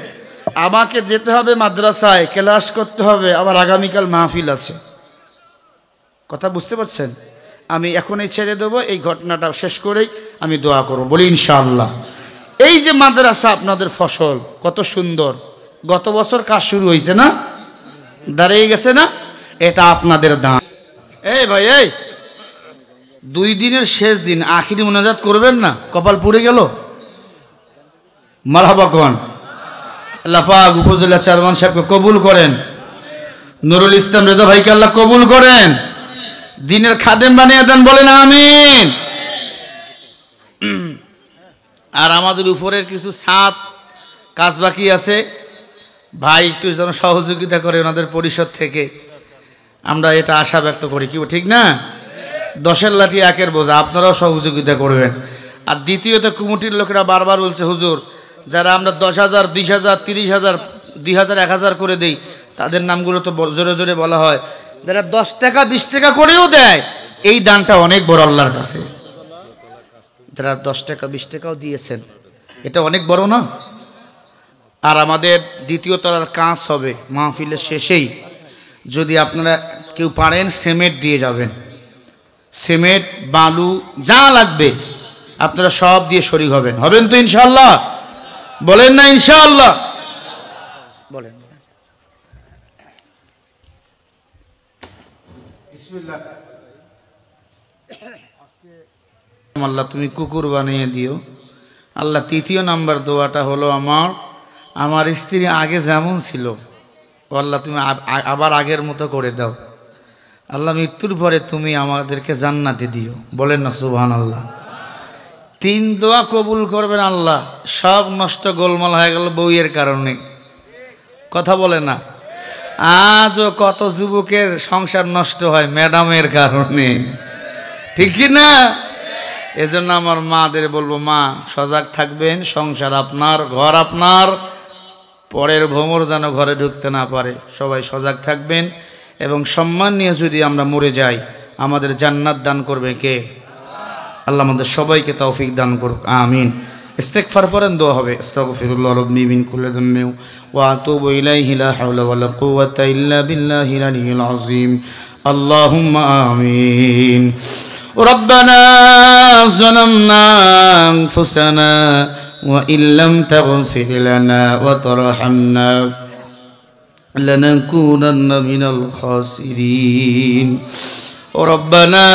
আমাকে যেতে হবে মাদ্রাসায়, ক্লাস করতে হবে, আবার আগামীকাল মাহফিল আছে। কথা বুঝতে পারছেন? আমি এখনই ছেড়ে দেবো, এই ঘটনাটা শেষ করেই আমি দোয়া করব, বলি ইনশাআল্লাহ। এই যে মাদ্রাসা আপনাদের ফসল কত সুন্দর, গত বছর কাজ শুরু হয়েছে না, দাঁড়িয়ে গেছে না, এটা আপনাদের দান। এই ভাই, এই 2 দিনের শেষ দিন আখিরি মোনাজাত করবেন না? কপাল পুড়ে গেল। মারহাবা কোন। আল্লাহ পাক উপজেলা চেয়ারম্যান সাহেবকে কবুল করেন, নুরুল ইসলাম রেজা ভাইকে আল্লাহ কবুল করেন, দিনের খাদেম বানিয়ে দেন, বলেন আমিন। আর আমাদের উপরের কিছু ছাদ কাজ বাকি আছে, ভাই একটু যেন সহযোগিতা করে ওনাদের পরিষদ থেকে, আমরা এটা আশা ব্যক্ত করি। কি ঠিক না? 10-এর লাঠি 1-এর বোঝা, আপনারাও সহযোগিতা করবেন। আর দ্বিতীয়ত কমিটির লোকেরা বারবার বলছে, হুজুর যারা আমরা 10,000, 20,000, 30,000, 2,000, 1,000 করে দেই, তাদের নামগুলো তো জোরে জোরে বলা হয়। যারা 10 টাকা 20 টাকা করেও দেয়, এই দানটা অনেক বড় আল্লাহর কাছে। যারা 10 টাকা 20 টাকাও দিয়েছেন, এটা অনেক বড় না? আর আমাদের দ্বিতীয় তলার কাজ হবে মাহফিলের শেষেই। যদি আপনারা কেউ পারেন সিমেন্ট দিয়ে যাবেন, সিমেন্ট বালু যা লাগবে আপনারা সব দিয়ে শরীক হবেন। হবেন তো ইনশাআল্লাহ? বলেন না ইনশাআল্লাহ? বলেন। আল্লাহ তুমি কুকুর বানিয়ে দিও। আল্লাহ তৃতীয় নাম্বার দোয়াটা হলো আমার স্ত্রী আগে যেমন ছিল, আল্লাহ তুমি আবার আগের মতো করে দাও। আল্লাহ মৃত্যুর পরে তুমি আমাদেরকে জান্নাতে দিও। বলেন না সুবহানাল্লাহ? 3 দোয়া কবুল করবেন আল্লাহ। সব নষ্ট গোলমাল হয়ে গেল বউয়ের কারণে। কথা বলে না? আজও কত যুবকের সংসার নষ্ট হয় ম্যাডামের কারণে, ঠিক কি না? এজন্য আমার মাদের বলবো, মা সজাগ থাকবেন, সংসার আপনার, ঘর আপনার, পরের ভোমর যেন ঘরে ঢুকতে না পারে। সবাই সজাগ থাকবেন এবং সম্মান নিয়ে যদি আমরা মরে যাই, আমাদের জান্নাত দান করবে কে? আল্লাহ আমাদের সবাইকে তৌফিক দান করুক, আমিন। ইস্তেগফার পড়েন, দোয়া হবে। আস্তাগফিরুল্লাহ রাব্বি মিন কুল্লি যামবি ওয়া আতুবু ইলাইহি লা হাওলা ওয়ালা কুওয়াতা ইল্লা বিল্লাহিল আলিয়্যিল আযীম। আল্লাহুম্মা আমিন। ربنا ظلمنا أنفسنا وإن لم تغفر لنا وترحمنا لنكونن من الخاسرين ربنا